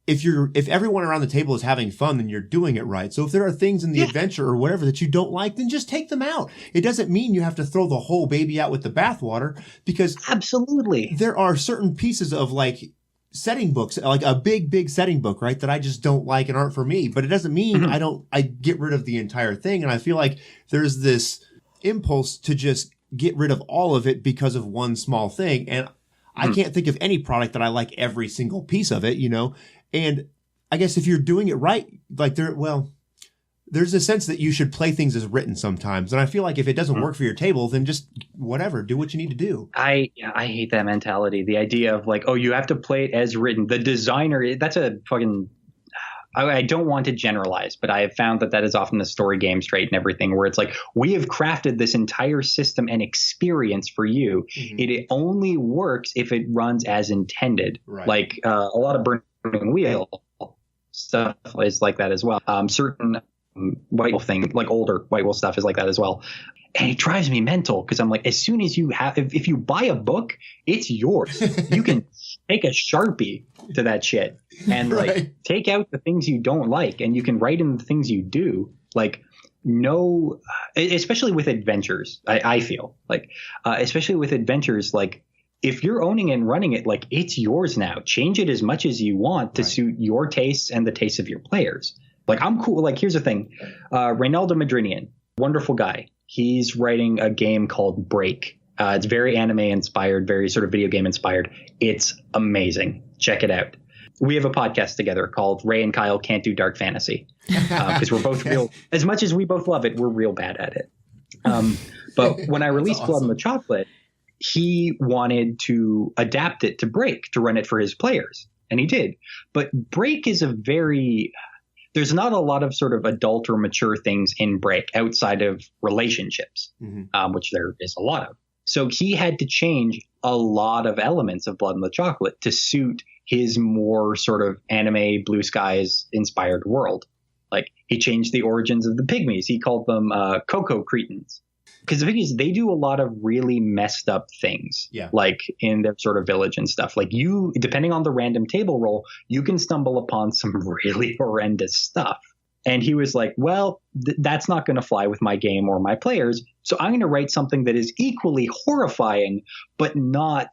Speaker 1: if everyone around the table is having fun, then you're doing it right. So if there are things in the adventure or whatever that you don't like, then just take them out. It doesn't mean you have to throw the whole baby out with the bathwater, because
Speaker 6: absolutely
Speaker 1: there are certain pieces of like setting books, like a big setting book, right, that I just don't like and aren't for me. But it doesn't mean I get rid of the entire thing. And I feel like there's this impulse to just get rid of all of it because of one small thing. And I can't think of any product that I like every single piece of it, you know? And I guess if you're doing it right, like there's a sense that you should play things as written sometimes. And I feel like if it doesn't work for your table, then just whatever, do what you need to do.
Speaker 6: I hate that mentality. The idea of like, oh, you have to play it as written. The designer, that's a fucking, I don't want to generalize, but I have found that is often the story game trait and everything, where it's like, we have crafted this entire system and experience for you. It only works if it runs as intended.
Speaker 1: Right.
Speaker 6: Like a lot of Burning Wheel stuff is like that as well. Certain White Wolf thing, like older White Wolf stuff is like that as well. And it drives me mental because I'm like, as soon as you have, if you buy a book, it's yours. You can take a Sharpie to that shit and like take out the things you don't like, and you can write in the things you do. Like, no, especially with adventures, I feel like, especially with adventures, like, if you're owning and running it, like, it's yours now. Change it as much as you want to suit your tastes and the tastes of your players. Like, I'm cool. Like, here's the thing. Reynaldo Madrinian, wonderful guy. He's writing a game called Break. It's very anime inspired, very sort of video game inspired. It's amazing. Check it out. We have a podcast together called Ray and Kyle Can't Do Dark Fantasy, because we're both real. As much as we both love it, we're real bad at it. But when I released Blood and the Chocolate, he wanted to adapt it to Break to run it for his players, and he did. But Break is there's not a lot of sort of adult or mature things in Break outside of relationships, which there is a lot of. So he had to change a lot of elements of Blood and the Chocolate to suit his more sort of anime Blue Skies inspired world. Like, he changed the origins of the pygmies. He called them Cocoa Cretans. Because the thing is, they do a lot of really messed up things, like in their sort of village and stuff. Like, you, depending on the random table roll, you can stumble upon some really horrendous stuff. And he was like, well, that's not going to fly with my game or my players. So I'm going to write something that is equally horrifying, but not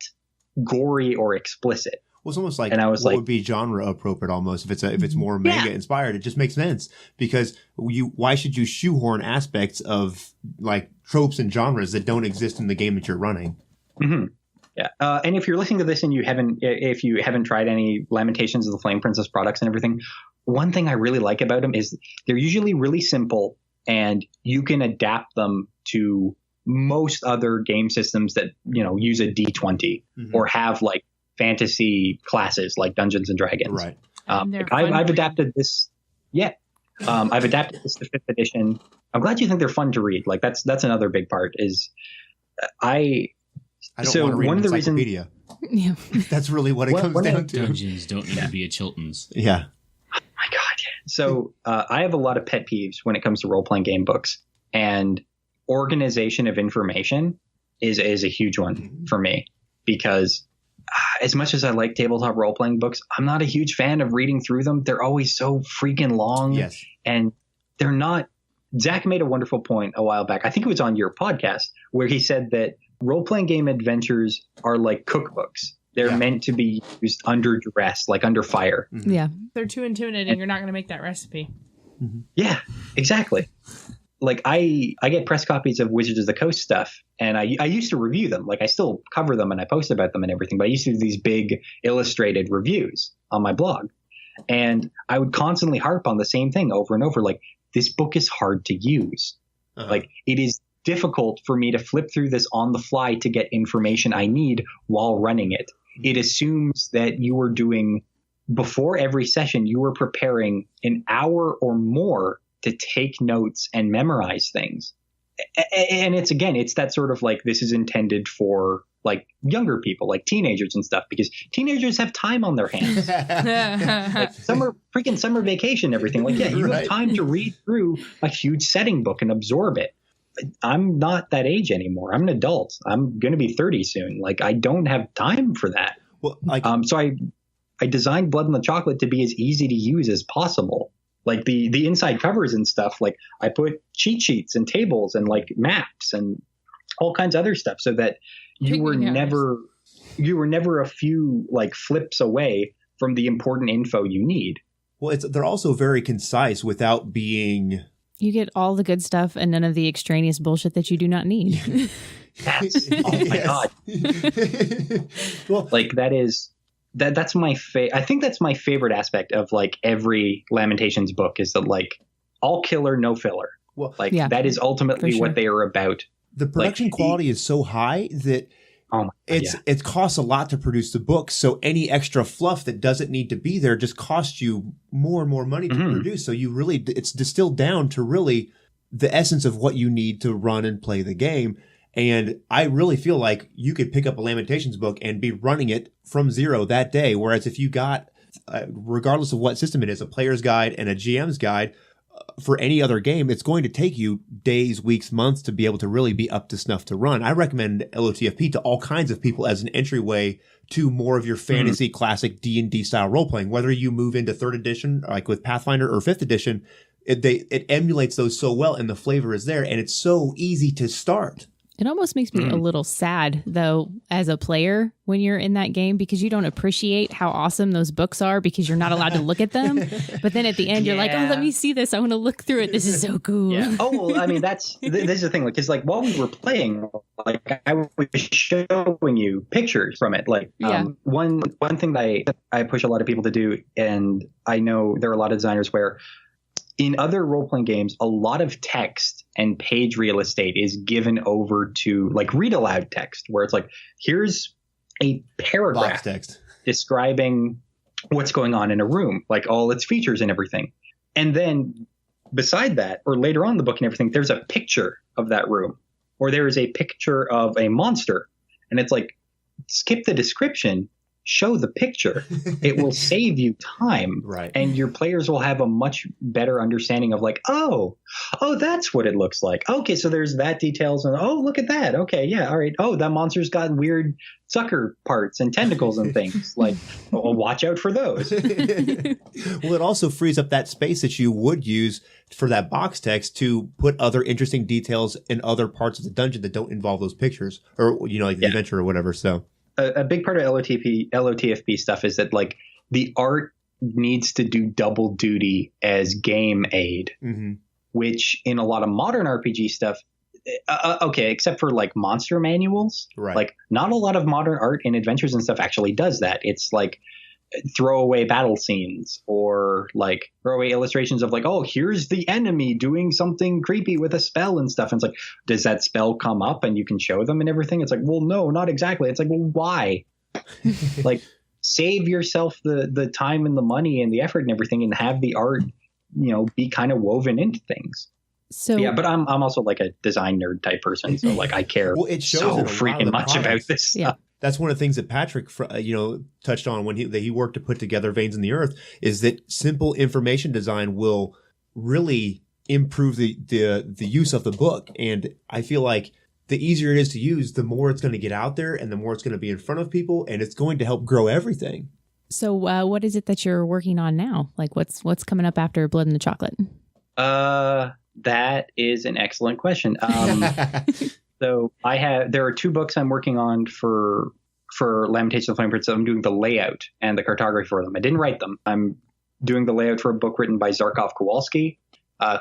Speaker 6: gory or explicit.
Speaker 1: Well, it's almost like,
Speaker 6: and I was
Speaker 1: what would be genre appropriate almost if it's more manga inspired. It just makes sense, because why should you shoehorn aspects of like tropes and genres that don't exist in the game that you're running?
Speaker 6: Yeah. And if you're listening to this and if you haven't tried any Lamentations of the Flame Princess products and everything, one thing I really like about them is they're usually really simple, and you can adapt them to most other game systems that, you know, use a D20 or have like fantasy classes like Dungeons and Dragons.
Speaker 1: Right.
Speaker 6: I've adapted this. Yeah. I've adapted this to 5th edition. I'm glad you think they're fun to read. Like, that's another big part is I
Speaker 1: I don't
Speaker 6: So
Speaker 1: want to read
Speaker 6: one
Speaker 1: an
Speaker 6: of the reasons-
Speaker 1: encyclopedia.
Speaker 3: Yeah.
Speaker 1: That's really what it
Speaker 6: One-
Speaker 1: comes
Speaker 6: one of
Speaker 1: down
Speaker 6: the
Speaker 1: to.
Speaker 8: Dungeons don't need to be at Chilton's.
Speaker 1: Yeah.
Speaker 6: My God. So I have a lot of pet peeves when it comes to role-playing game books, and organization of information is a huge one for me, because as much as I like tabletop role-playing books, I'm not a huge fan of reading through them. They're always so freaking long.
Speaker 1: Yes.
Speaker 6: And they're not. Zach made a wonderful point a while back. I think it was on your podcast, where he said that role-playing game adventures are like cookbooks. They're meant to be used under duress, like under fire.
Speaker 3: Yeah.
Speaker 7: They're too intimidating. You're not going to make that recipe.
Speaker 6: Yeah, exactly. Like I get press copies of Wizards of the Coast stuff, and I used to review them. Like I still cover them and I post about them and everything, but I used to do these big illustrated reviews on my blog. And I would constantly harp on the same thing over and over. Like, this book is hard to use. Like, it is difficult for me to flip through this on the fly to get information I need while running it. It assumes that you are doing, before every session, you are preparing an hour or more to take notes and memorize things. And it's that sort of like, this is intended for like younger people, like teenagers and stuff, because teenagers have time on their hands. Like summer vacation, everything. Like, yeah, you have time to read through a huge setting book and absorb it. I'm not that age anymore. I'm an adult. I'm going to be 30 soon. Like, I don't have time for that.
Speaker 1: Well,
Speaker 6: so I designed Blood in the Chocolate to be as easy to use as possible. Like the inside covers and stuff, like I put cheat sheets and tables and like maps and all kinds of other stuff, so that you were never a few like flips away from the important info you need.
Speaker 1: Well, they're also very concise without being.
Speaker 3: You get all the good stuff and none of the extraneous bullshit that you do not need.
Speaker 6: Oh my God.
Speaker 1: Well,
Speaker 6: like that's my I think that's my favorite aspect of like every Lamentations book, is that like all killer, no filler.
Speaker 1: Well,
Speaker 6: like that is ultimately what they are about.
Speaker 1: The production quality is so high that it costs a lot to produce the book. So any extra fluff that doesn't need to be there just costs you more and more money to produce. So you really, it's distilled down to really the essence of what you need to run and play the game. And I really feel like you could pick up a Lamentations book and be running it from zero that day. Whereas if you got, regardless of what system it is, a player's guide and a GM's guide for any other game, it's going to take you days, weeks, months to be able to really be up to snuff to run. I recommend LOTFP to all kinds of people as an entryway to more of your fantasy classic D&D style role-playing. Whether you move into 3rd edition, like with Pathfinder, or 5th edition, it emulates those so well, and the flavor is there, and it's so easy to start.
Speaker 3: It almost makes me a little sad, though, as a player when you're in that game, because you don't appreciate how awesome those books are because you're not allowed to look at them. But then at the end, you're like, oh, let me see this. I want to look through it. This is so cool.
Speaker 6: Yeah. Oh, well, I mean, this is the thing. Like, because like while we were playing, like I was showing you pictures from it. Like one thing that I push a lot of people to do, and I know there are a lot of designers where, in other role-playing games, a lot of text and page real estate is given over to like read aloud text, where it's like, here's a paragraph
Speaker 1: Box text
Speaker 6: describing what's going on in a room, like all its features and everything. And then beside that, or later on in the book and everything, there's a picture of that room, or there is a picture of a monster. And it's like, skip the description, show the picture. It will save you time.
Speaker 1: Right.
Speaker 6: And your players will have a much better understanding of like, oh, that's what it looks like. Okay, so there's that details, and oh, look at that. Okay, yeah, all right. Oh, that monster's got weird sucker parts and tentacles and things. Like, well, watch out for those.
Speaker 1: Well, it also frees up that space that you would use for that box text to put other interesting details in other parts of the dungeon that don't involve those pictures, or like the adventure or whatever. So
Speaker 6: a big part of LOTFP stuff is that like the art needs to do double duty as game aid, which in a lot of modern RPG stuff, okay, except for like monster manuals, like not a lot of modern art in adventures and stuff actually does that. It's like throwaway battle scenes, or like throwaway illustrations of like, oh, here's the enemy doing something creepy with a spell and stuff. And it's like, does that spell come up and you can show them and everything? It's like, well, no, not exactly. It's like, well, why? Like, save yourself the time and the money and the effort and everything, and have the art, be kind of woven into things.
Speaker 3: So
Speaker 6: yeah, but I'm also like a design nerd type person, so like I care
Speaker 1: Well, it shows
Speaker 6: so
Speaker 1: in a lot of
Speaker 6: freaking
Speaker 1: the
Speaker 6: much about
Speaker 1: products.
Speaker 6: this stuff.
Speaker 3: Yeah.
Speaker 1: That's one of the things that Patrick, touched on when he worked to put together Veins in the Earth, is that simple information design will really improve the use of the book. And I feel like the easier it is to use, the more it's going to get out there and the more it's going to be in front of people, and it's going to help grow everything.
Speaker 3: So what is it that you're working on now? Like what's coming up after Blood in the Chocolate?
Speaker 6: That is an excellent question. So there are 2 books I'm working on for Lamentations of the Flame Prince. I'm doing the layout and the cartography for them. I didn't write them. I'm doing the layout for a book written by Zarkov Kowalski,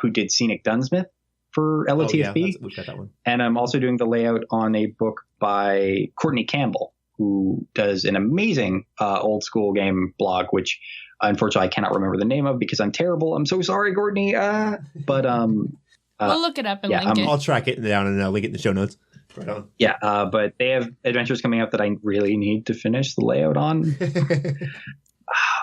Speaker 6: who did Scenic Dunsmith for LOTFB.
Speaker 1: We've got that one.
Speaker 6: And I'm also doing the layout on a book by Courtney Campbell, who does an amazing old school game blog, which unfortunately I cannot remember the name of because I'm terrible. I'm so sorry, Courtney.
Speaker 7: We'll look it up and
Speaker 6: yeah,
Speaker 7: link it.
Speaker 1: I'll track it down and link it in the show notes. Right on.
Speaker 6: Yeah, but they have adventures coming up that I really need to finish the layout on.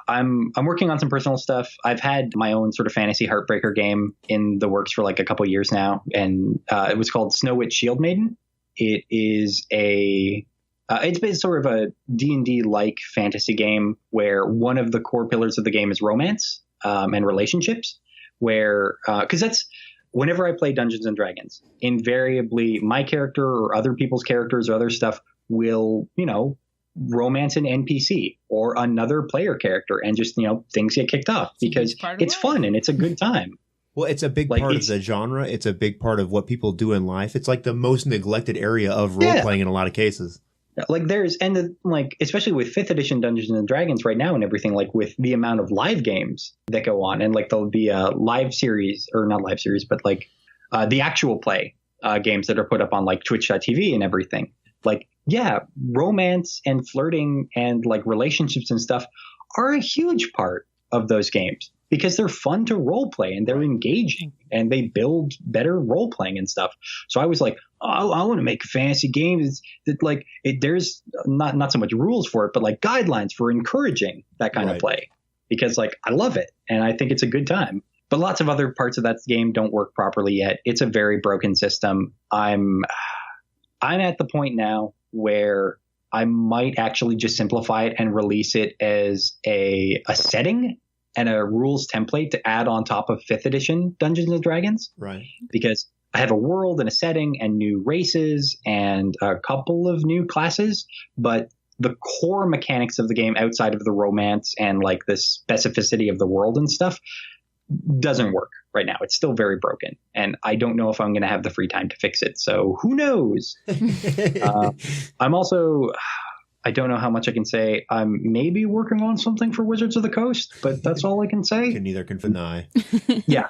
Speaker 6: I'm working on some personal stuff. I've had my own sort of fantasy heartbreaker game in the works for like a couple years now, and it was called Snow Witch Shield Maiden. It is it's been sort of a D&D like fantasy game where one of the core pillars of the game is romance and relationships, where because that's whenever I play Dungeons and Dragons, invariably my character or other people's characters or other stuff will, romance an NPC or another player character, and just, things get kicked off because it's fun and it's a good time.
Speaker 1: Well, it's a big part of the genre. It's a big part of what people do in life. It's like the most neglected area of role-playing in a lot of cases.
Speaker 6: Like especially with 5th edition Dungeons and Dragons right now and everything, like with the amount of live games that go on and like the live series, or not live series, but like the actual play games that are put up on like twitch.tv and everything. Like, yeah, romance and flirting and like relationships and stuff are a huge part of those games because they're fun to role play and they're engaging and they build better role playing and stuff. So I was like, oh, I want to make a fantasy game that like there's not so much rules for it, but like guidelines for encouraging that kind of play, because like I love it and I think it's a good time. But lots of other parts of that game don't work properly yet. It's a very broken system. I'm at the point now where I might actually just simplify it and release it as a setting and a rules template to add on top of 5th edition Dungeons and Dragons.
Speaker 1: Right.
Speaker 6: Because I have a world and a setting and new races and a couple of new classes, but the core mechanics of the game outside of the romance and like the specificity of the world and stuff doesn't work right now. It's still very broken, and I don't know if I'm going to have the free time to fix it. So who knows? I'm also, I don't know how much I can say. I'm maybe working on something for Wizards of the Coast, but that's all I can say.
Speaker 1: Can neither confirm nor deny.
Speaker 6: Yeah,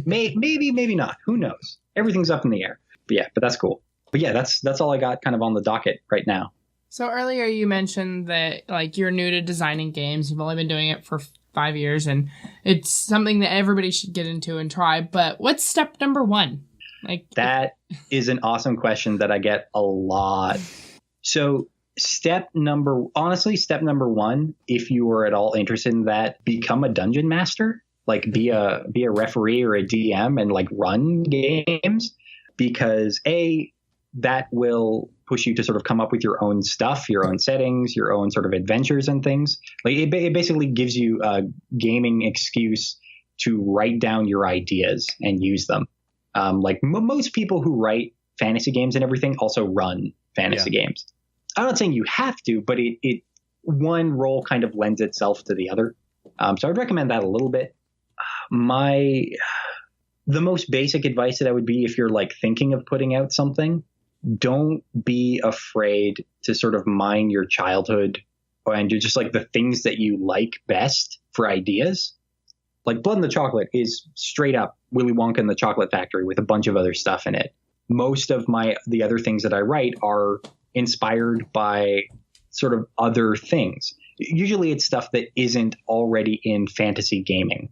Speaker 6: maybe not. Who knows? Everything's up in the air. But yeah, but that's cool. But yeah, that's all I got kind of on the docket right now.
Speaker 7: So earlier you mentioned that like you're new to designing games. You've only been doing it for 5 years, and it's something that everybody should get into and try. But what's step number 1? Like
Speaker 6: that is an awesome question that I get a lot. So step number 1, if you are at all interested in that, become a dungeon master. Like be a referee or a DM and like run games, because that will push you to sort of come up with your own stuff, your own settings, your own sort of adventures and things. Like it basically gives you a gaming excuse to write down your ideas and use them. Like most people who write fantasy games and everything also run fantasy games. I'm not saying you have to, but it one role kind of lends itself to the other. So I'd recommend that a little bit. The most basic advice that I would be, if you're like thinking of putting out something, don't be afraid to sort of mine your childhood and do just like the things that you like best for ideas. Like Blood in the Chocolate is straight up Willy Wonka and the Chocolate Factory with a bunch of other stuff in it. Most of the other things that I write are inspired by sort of other things. Usually it's stuff that isn't already in fantasy gaming.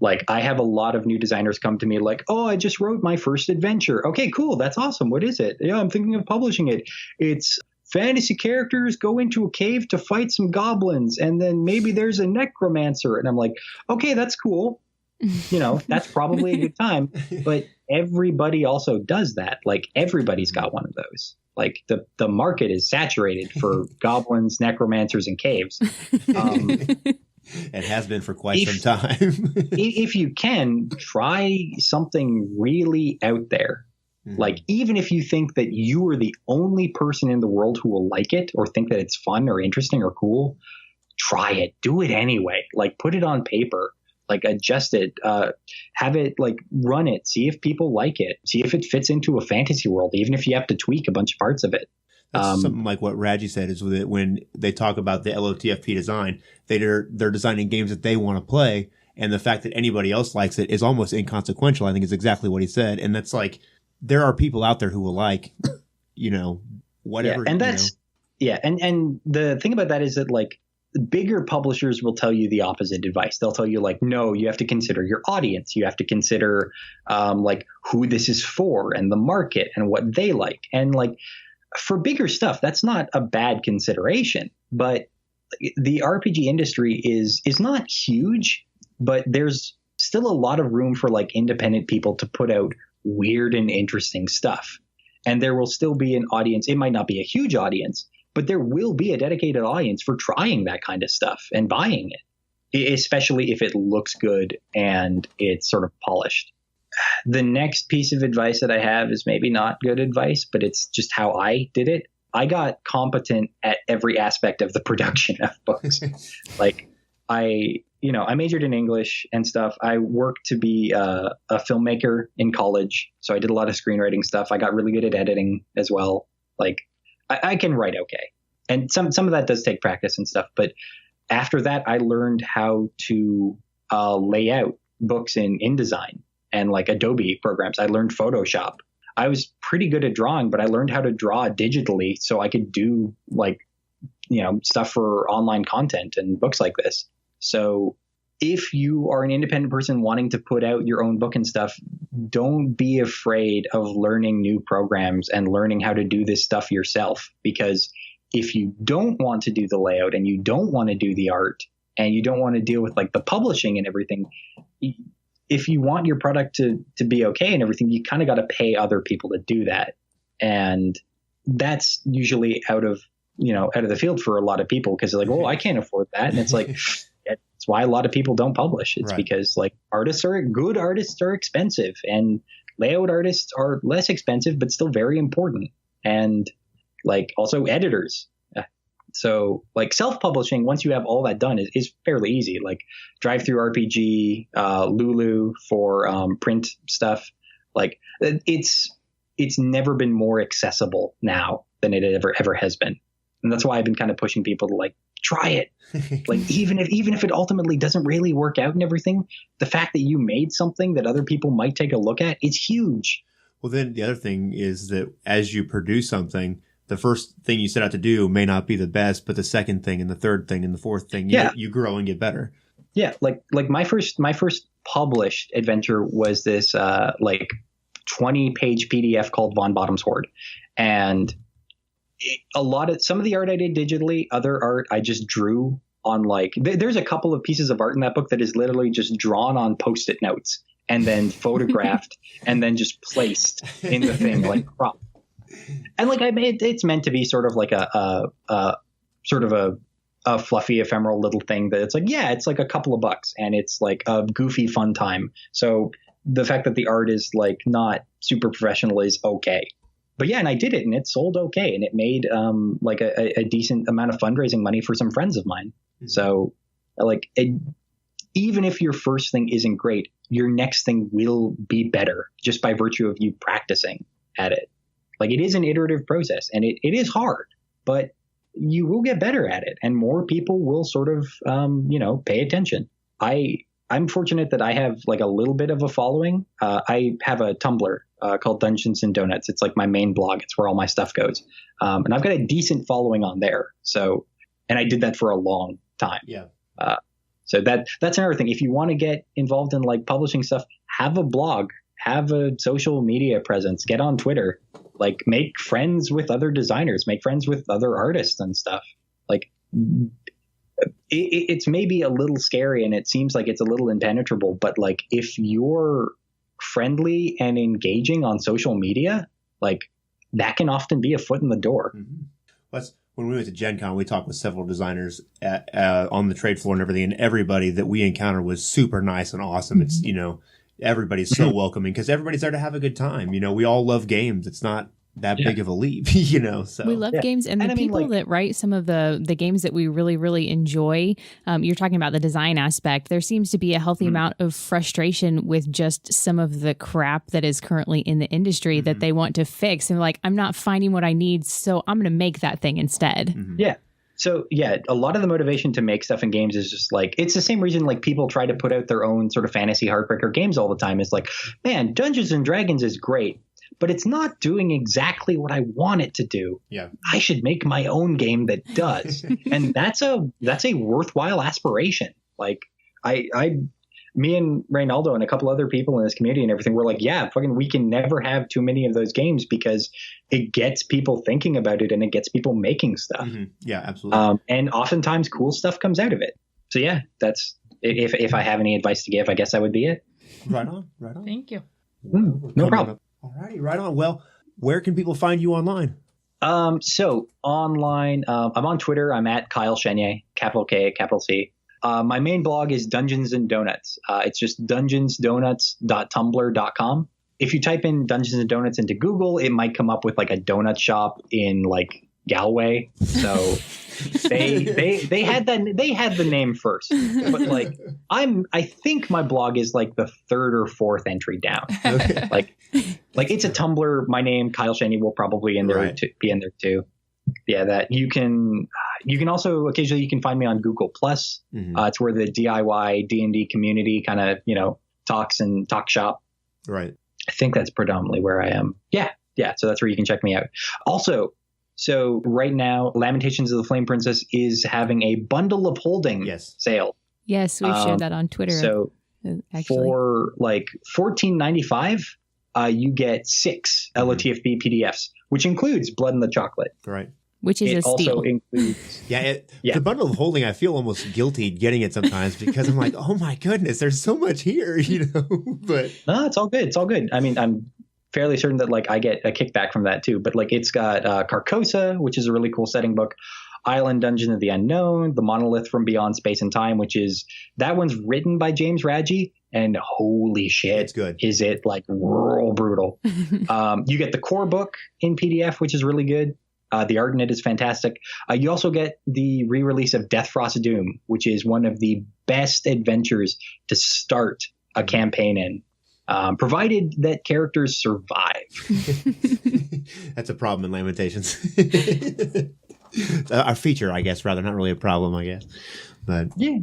Speaker 6: Like I have a lot of new designers come to me like, oh, I just wrote my first adventure. Okay, cool. That's awesome. What is it? Yeah, I'm thinking of publishing it. It's fantasy characters go into a cave to fight some goblins, and then maybe there's a necromancer. And I'm like, okay, that's cool. that's probably a good time. But everybody also does that. Like everybody's got one of those. Like the market is saturated for goblins, necromancers, and caves.
Speaker 1: It has been for quite some time.
Speaker 6: If you can, try something really out there. Like, even if you think that you are the only person in the world who will like it or think that it's fun or interesting or cool, try it. Do it anyway. Like, put it on paper. Like, adjust it. Have it, like, run it. See if people like it. See if it fits into a fantasy world, even if you have to tweak a bunch of parts of it.
Speaker 1: That's something like what Raji said is that when they talk about the LOTFP design, they're designing games that they want to play. And the fact that anybody else likes it is almost inconsequential, I think is exactly what he said. And that's like, there are people out there who will like, whatever.
Speaker 6: Yeah, and that's, and the thing about that is that, like, bigger publishers will tell you the opposite advice. They'll tell you, like, no, you have to consider your audience. You have to consider, like, who this is for and the market and what they like. And, like, for bigger stuff, that's not a bad consideration. But the RPG industry is not huge, but there's still a lot of room for, like, independent people to put out weird and interesting stuff. And there will still be an audience. It might not be a huge audience, but there will be a dedicated audience for trying that kind of stuff and buying it, especially if it looks good and it's sort of polished. The next piece of advice that I have is maybe not good advice, but it's just how I did it. I got competent at every aspect of the production of books. Like, I majored in English and stuff. I worked to be a filmmaker in college. So I did a lot of screenwriting stuff. I got really good at editing as well. Like, I can write okay. And some of that does take practice and stuff. But after that, I learned how to lay out books in InDesign and, like, Adobe programs. I learned Photoshop. I was pretty good at drawing, but I learned how to draw digitally so I could do, like, stuff for online content and books like this. So if you are an independent person wanting to put out your own book and stuff, don't be afraid of learning new programs and learning how to do this stuff yourself. Because if you don't want to do the layout and you don't want to do the art and you don't want to deal with, like, the publishing and everything, if you want your product to be okay and everything, you kind of got to pay other people to do that. And that's usually out of the field for a lot of people, because they're like, oh, I can't afford that. And it's like, that's why a lot of people don't publish. It's because, like, good artists are expensive, and layout artists are less expensive, but still very important. And, like, also editors. So, like, self-publishing, once you have all that done, is fairly easy. Like, Drive-Thru RPG, Lulu for print stuff. Like, it's never been more accessible now than it ever has been. And that's why I've been kind of pushing people to, like, try it. Like, even if it ultimately doesn't really work out and everything, the fact that you made something that other people might take a look at is huge.
Speaker 1: Well, then the other thing is that as you produce something, the first thing you set out to do may not be the best, but the second thing and the third thing and the fourth thing, you grow and get better.
Speaker 6: Yeah. Like my first published adventure was this, 20-page PDF called Von Bottom's Horde. And some of the art I did digitally, other art I just drew on, like, there's a couple of pieces of art in that book that is literally just drawn on Post-it notes and then photographed and then just placed in the thing, like, crop. And, like, it's meant to be sort of like a fluffy, ephemeral little thing that it's like, yeah, it's like a couple of bucks and it's like a goofy fun time. So the fact that the art is, like, not super professional is okay. But yeah, and I did it and it sold okay. And it made like a decent amount of fundraising money for some friends of mine. Mm-hmm. So, like, even if your first thing isn't great, your next thing will be better just by virtue of you practicing at it. Like, it is an iterative process and it is hard, but you will get better at it and more people will sort of, pay attention. I'm fortunate that I have, like, a little bit of a following. I have a Tumblr called Dungeons and Donuts. It's like my main blog. It's where all my stuff goes. And I've got a decent following on there. So, and I did that for a long time.
Speaker 1: Yeah.
Speaker 6: So that's another thing. If you want to get involved in, like, publishing stuff, have a blog, have a social media presence, get on Twitter, like, make friends with other designers, make friends with other artists and stuff. Like, it's maybe a little scary and it seems like it's a little impenetrable, but like if you're friendly and engaging on social media, like that can often be a foot in the door.
Speaker 1: When we went to Gen Con, we talked with several designers on the trade floor and everything, and everybody that we encountered was super nice and awesome. It's, everybody's so welcoming because everybody's there to have a good time. We all love games. It's not that big of a leap, so.
Speaker 3: We love games, and the people that write some of the games that we really, really enjoy, you're talking about the design aspect, there seems to be a healthy amount of frustration with just some of the crap that is currently in the industry that they want to fix. And like, I'm not finding what I need, so I'm going to make that thing instead.
Speaker 6: Yeah. So yeah, a lot of the motivation to make stuff in games is just like, it's the same reason like people try to put out their own sort of fantasy heartbreaker games all the time. Is like, man, Dungeons and Dragons is great, but it's not doing exactly what I want it to do.
Speaker 1: Yeah.
Speaker 6: I should make my own game that does. And that's a worthwhile aspiration. Like me and Reynaldo and a couple other people in this community and everything, we're like, yeah, fucking, we can never have too many of those games because it gets people thinking about it and it gets people making stuff.
Speaker 1: Yeah, absolutely.
Speaker 6: And oftentimes cool stuff comes out of it. So yeah, that's, if I have any advice to give, I guess that would be it.
Speaker 1: Right on.
Speaker 7: Thank you.
Speaker 6: No problem.
Speaker 1: All righty, right on. Well, where can people find you online?
Speaker 6: So online, I'm on Twitter. I'm at Kyle Chenier, capital K, capital C. My main blog is Dungeons and Donuts. It's just dungeonsdonuts.tumblr.com. If you type in Dungeons and Donuts into Google, it might come up with like a donut shop in like Galway. So they had the name first, but like I think my blog is like the third or fourth entry down.
Speaker 1: Okay.
Speaker 6: Like it's a Tumblr. My name, Kyle Shaney, will probably be in there too. Yeah, that you can also occasionally you can find me on Google Plus. It's where the DIY D&D community kind of talks and talk shop.
Speaker 1: Right.
Speaker 6: I think that's predominantly where I am. Yeah. So that's where you can check me out. Also, so right now, Lamentations of the Flame Princess is having a bundle of holding sale.
Speaker 3: Yes, we've shared that on Twitter.
Speaker 6: So
Speaker 3: actually,
Speaker 6: for like $14.95, you get 6 LOTFB PDFs, which includes Blood and the Chocolate.
Speaker 1: Right.
Speaker 3: Which is
Speaker 6: it
Speaker 3: a steal.
Speaker 6: Also includes,
Speaker 1: the bundle of holding, I feel almost guilty getting it sometimes because I'm like, oh my goodness, there's so much here, But
Speaker 6: no, it's all good. It's all good. I mean, I'm fairly certain that like I get a kickback from that too. But like it's got Carcosa, which is a really cool setting book. Island Dungeon of the Unknown, The Monolith from Beyond Space and Time, that one's written by James Radji, and holy shit,
Speaker 1: it's good.
Speaker 6: Is it like real brutal? You get the core book in PDF, which is really good. The art in it is fantastic. You also get the re-release of Death Frost Doom, which is one of the best adventures to start a campaign in, provided that characters survive.
Speaker 1: That's a problem in Lamentations. A feature, I guess, rather, not really a problem, I guess. But
Speaker 6: yeah.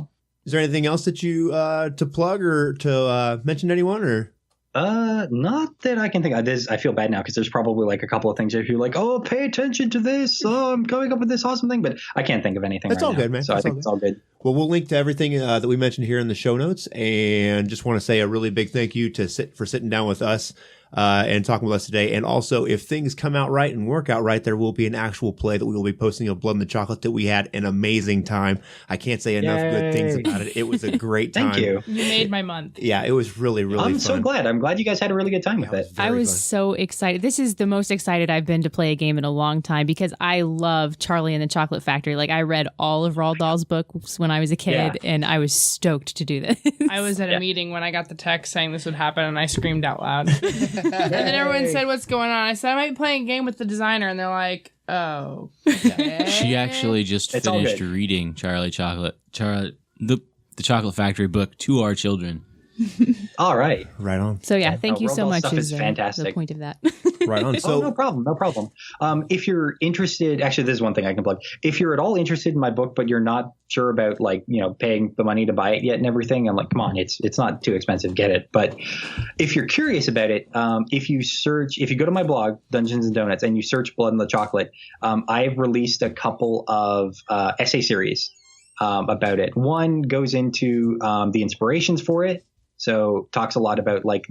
Speaker 1: Is there anything else that you to plug or to mention to anyone, or?
Speaker 6: Not that I can think of. I feel bad now because there's probably like a couple of things if you're like, oh, pay attention to this. Oh, I'm coming up with this awesome thing, but I can't think of anything.
Speaker 1: That's
Speaker 6: right
Speaker 1: all
Speaker 6: now.
Speaker 1: good, man.
Speaker 6: So I think it's all good.
Speaker 1: Well, we'll link to everything that we mentioned here in the show notes, and just want to say a really big thank you for sitting down with us and talking with us today. And also, if things come out right and work out right, there will be an actual play that we will be posting of Blood and the Chocolate that we had an amazing time. I can't say enough good things about it. It was a great time.
Speaker 6: Thank you.
Speaker 7: You made my month.
Speaker 1: Yeah, it was really, really fun.
Speaker 6: I'm so glad. I'm glad you guys had a really good time with it.
Speaker 3: I was so excited. This is the most excited I've been to play a game in a long time because I love Charlie and the Chocolate Factory. Like, I read all of Roald Dahl's books when I was a kid, and I was stoked to do this.
Speaker 7: I was at a meeting when I got the text saying this would happen, and I screamed out loud. And then everyone said, what's going on? I said, I might be playing a game with the designer, and they're like, oh. Okay.
Speaker 8: She actually just finished reading the Chocolate Factory book to our children.
Speaker 6: All right.
Speaker 1: Right on.
Speaker 3: So yeah, thank you so much.
Speaker 6: Stuff is fantastic.
Speaker 3: The point of that.
Speaker 1: Right on. So
Speaker 6: no problem. If you're interested, actually, this is one thing I can plug. If you're at all interested in my book, but you're not sure about paying the money to buy it yet and everything, I'm like, come on, it's not too expensive, get it. But if you're curious about it, if you go to my blog, Dungeons and Donuts, and you search Blood and the Chocolate, I've released a couple of essay series about it. One goes into the inspirations for it. So talks a lot about like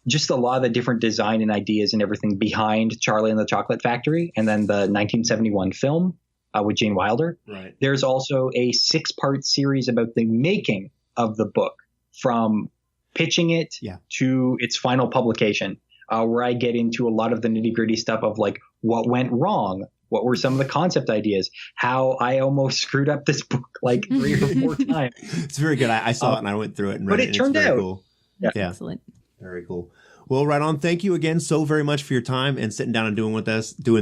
Speaker 6: just a lot of the different design and ideas and everything behind Charlie and the Chocolate Factory, and then the 1971 film. with Gene Wilder.
Speaker 1: Right.
Speaker 6: There's also a 6-part series about the making of the book, from pitching it to its final publication, where I get into a lot of the nitty-gritty stuff of like what went wrong, what were some of the concept ideas, how I almost screwed up this book like 3 or 4 times.
Speaker 1: It's very good. I saw it and I went through it and read
Speaker 6: but
Speaker 1: it.
Speaker 6: it turned
Speaker 1: it's very
Speaker 6: out
Speaker 1: cool.
Speaker 6: Yeah.
Speaker 3: Excellent.
Speaker 1: Very cool. Well, right on. Thank you again so very much for your time and sitting down and doing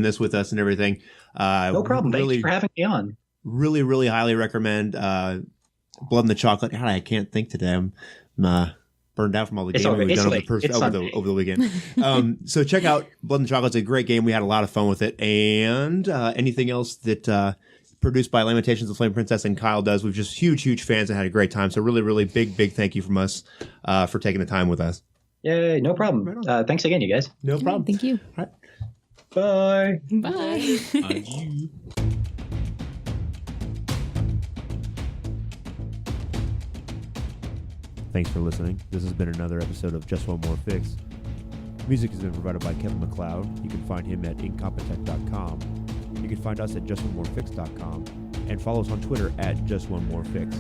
Speaker 1: this with us and everything.
Speaker 6: No problem.
Speaker 1: Really,
Speaker 6: Thanks for having me on.
Speaker 1: really, really highly recommend Blood in the Chocolate. God, I can't think today. I'm burned out from all the
Speaker 6: It's
Speaker 1: gaming
Speaker 6: okay.
Speaker 1: we've
Speaker 6: It's
Speaker 1: done
Speaker 6: late.
Speaker 1: over the weekend. So check out Blood in the Chocolate. It's a great game. We had a lot of fun with it. And anything else that produced by Lamentations of the Flame Princess and Kyle does, we've just huge fans and had a great time. So really, really big thank you from us for taking the time with us.
Speaker 6: Yeah, no problem. Thanks again, you guys.
Speaker 1: No problem.
Speaker 3: Thank you.
Speaker 1: All right.
Speaker 6: Bye.
Speaker 3: Bye.
Speaker 8: Adieu.
Speaker 1: Thanks for listening. This has been another episode of Just One More Fix. Music has been provided by Kevin MacLeod. You can find him at incompetech.com. You can find us at justonemorefix.com and follow us on Twitter at Just One More Fix.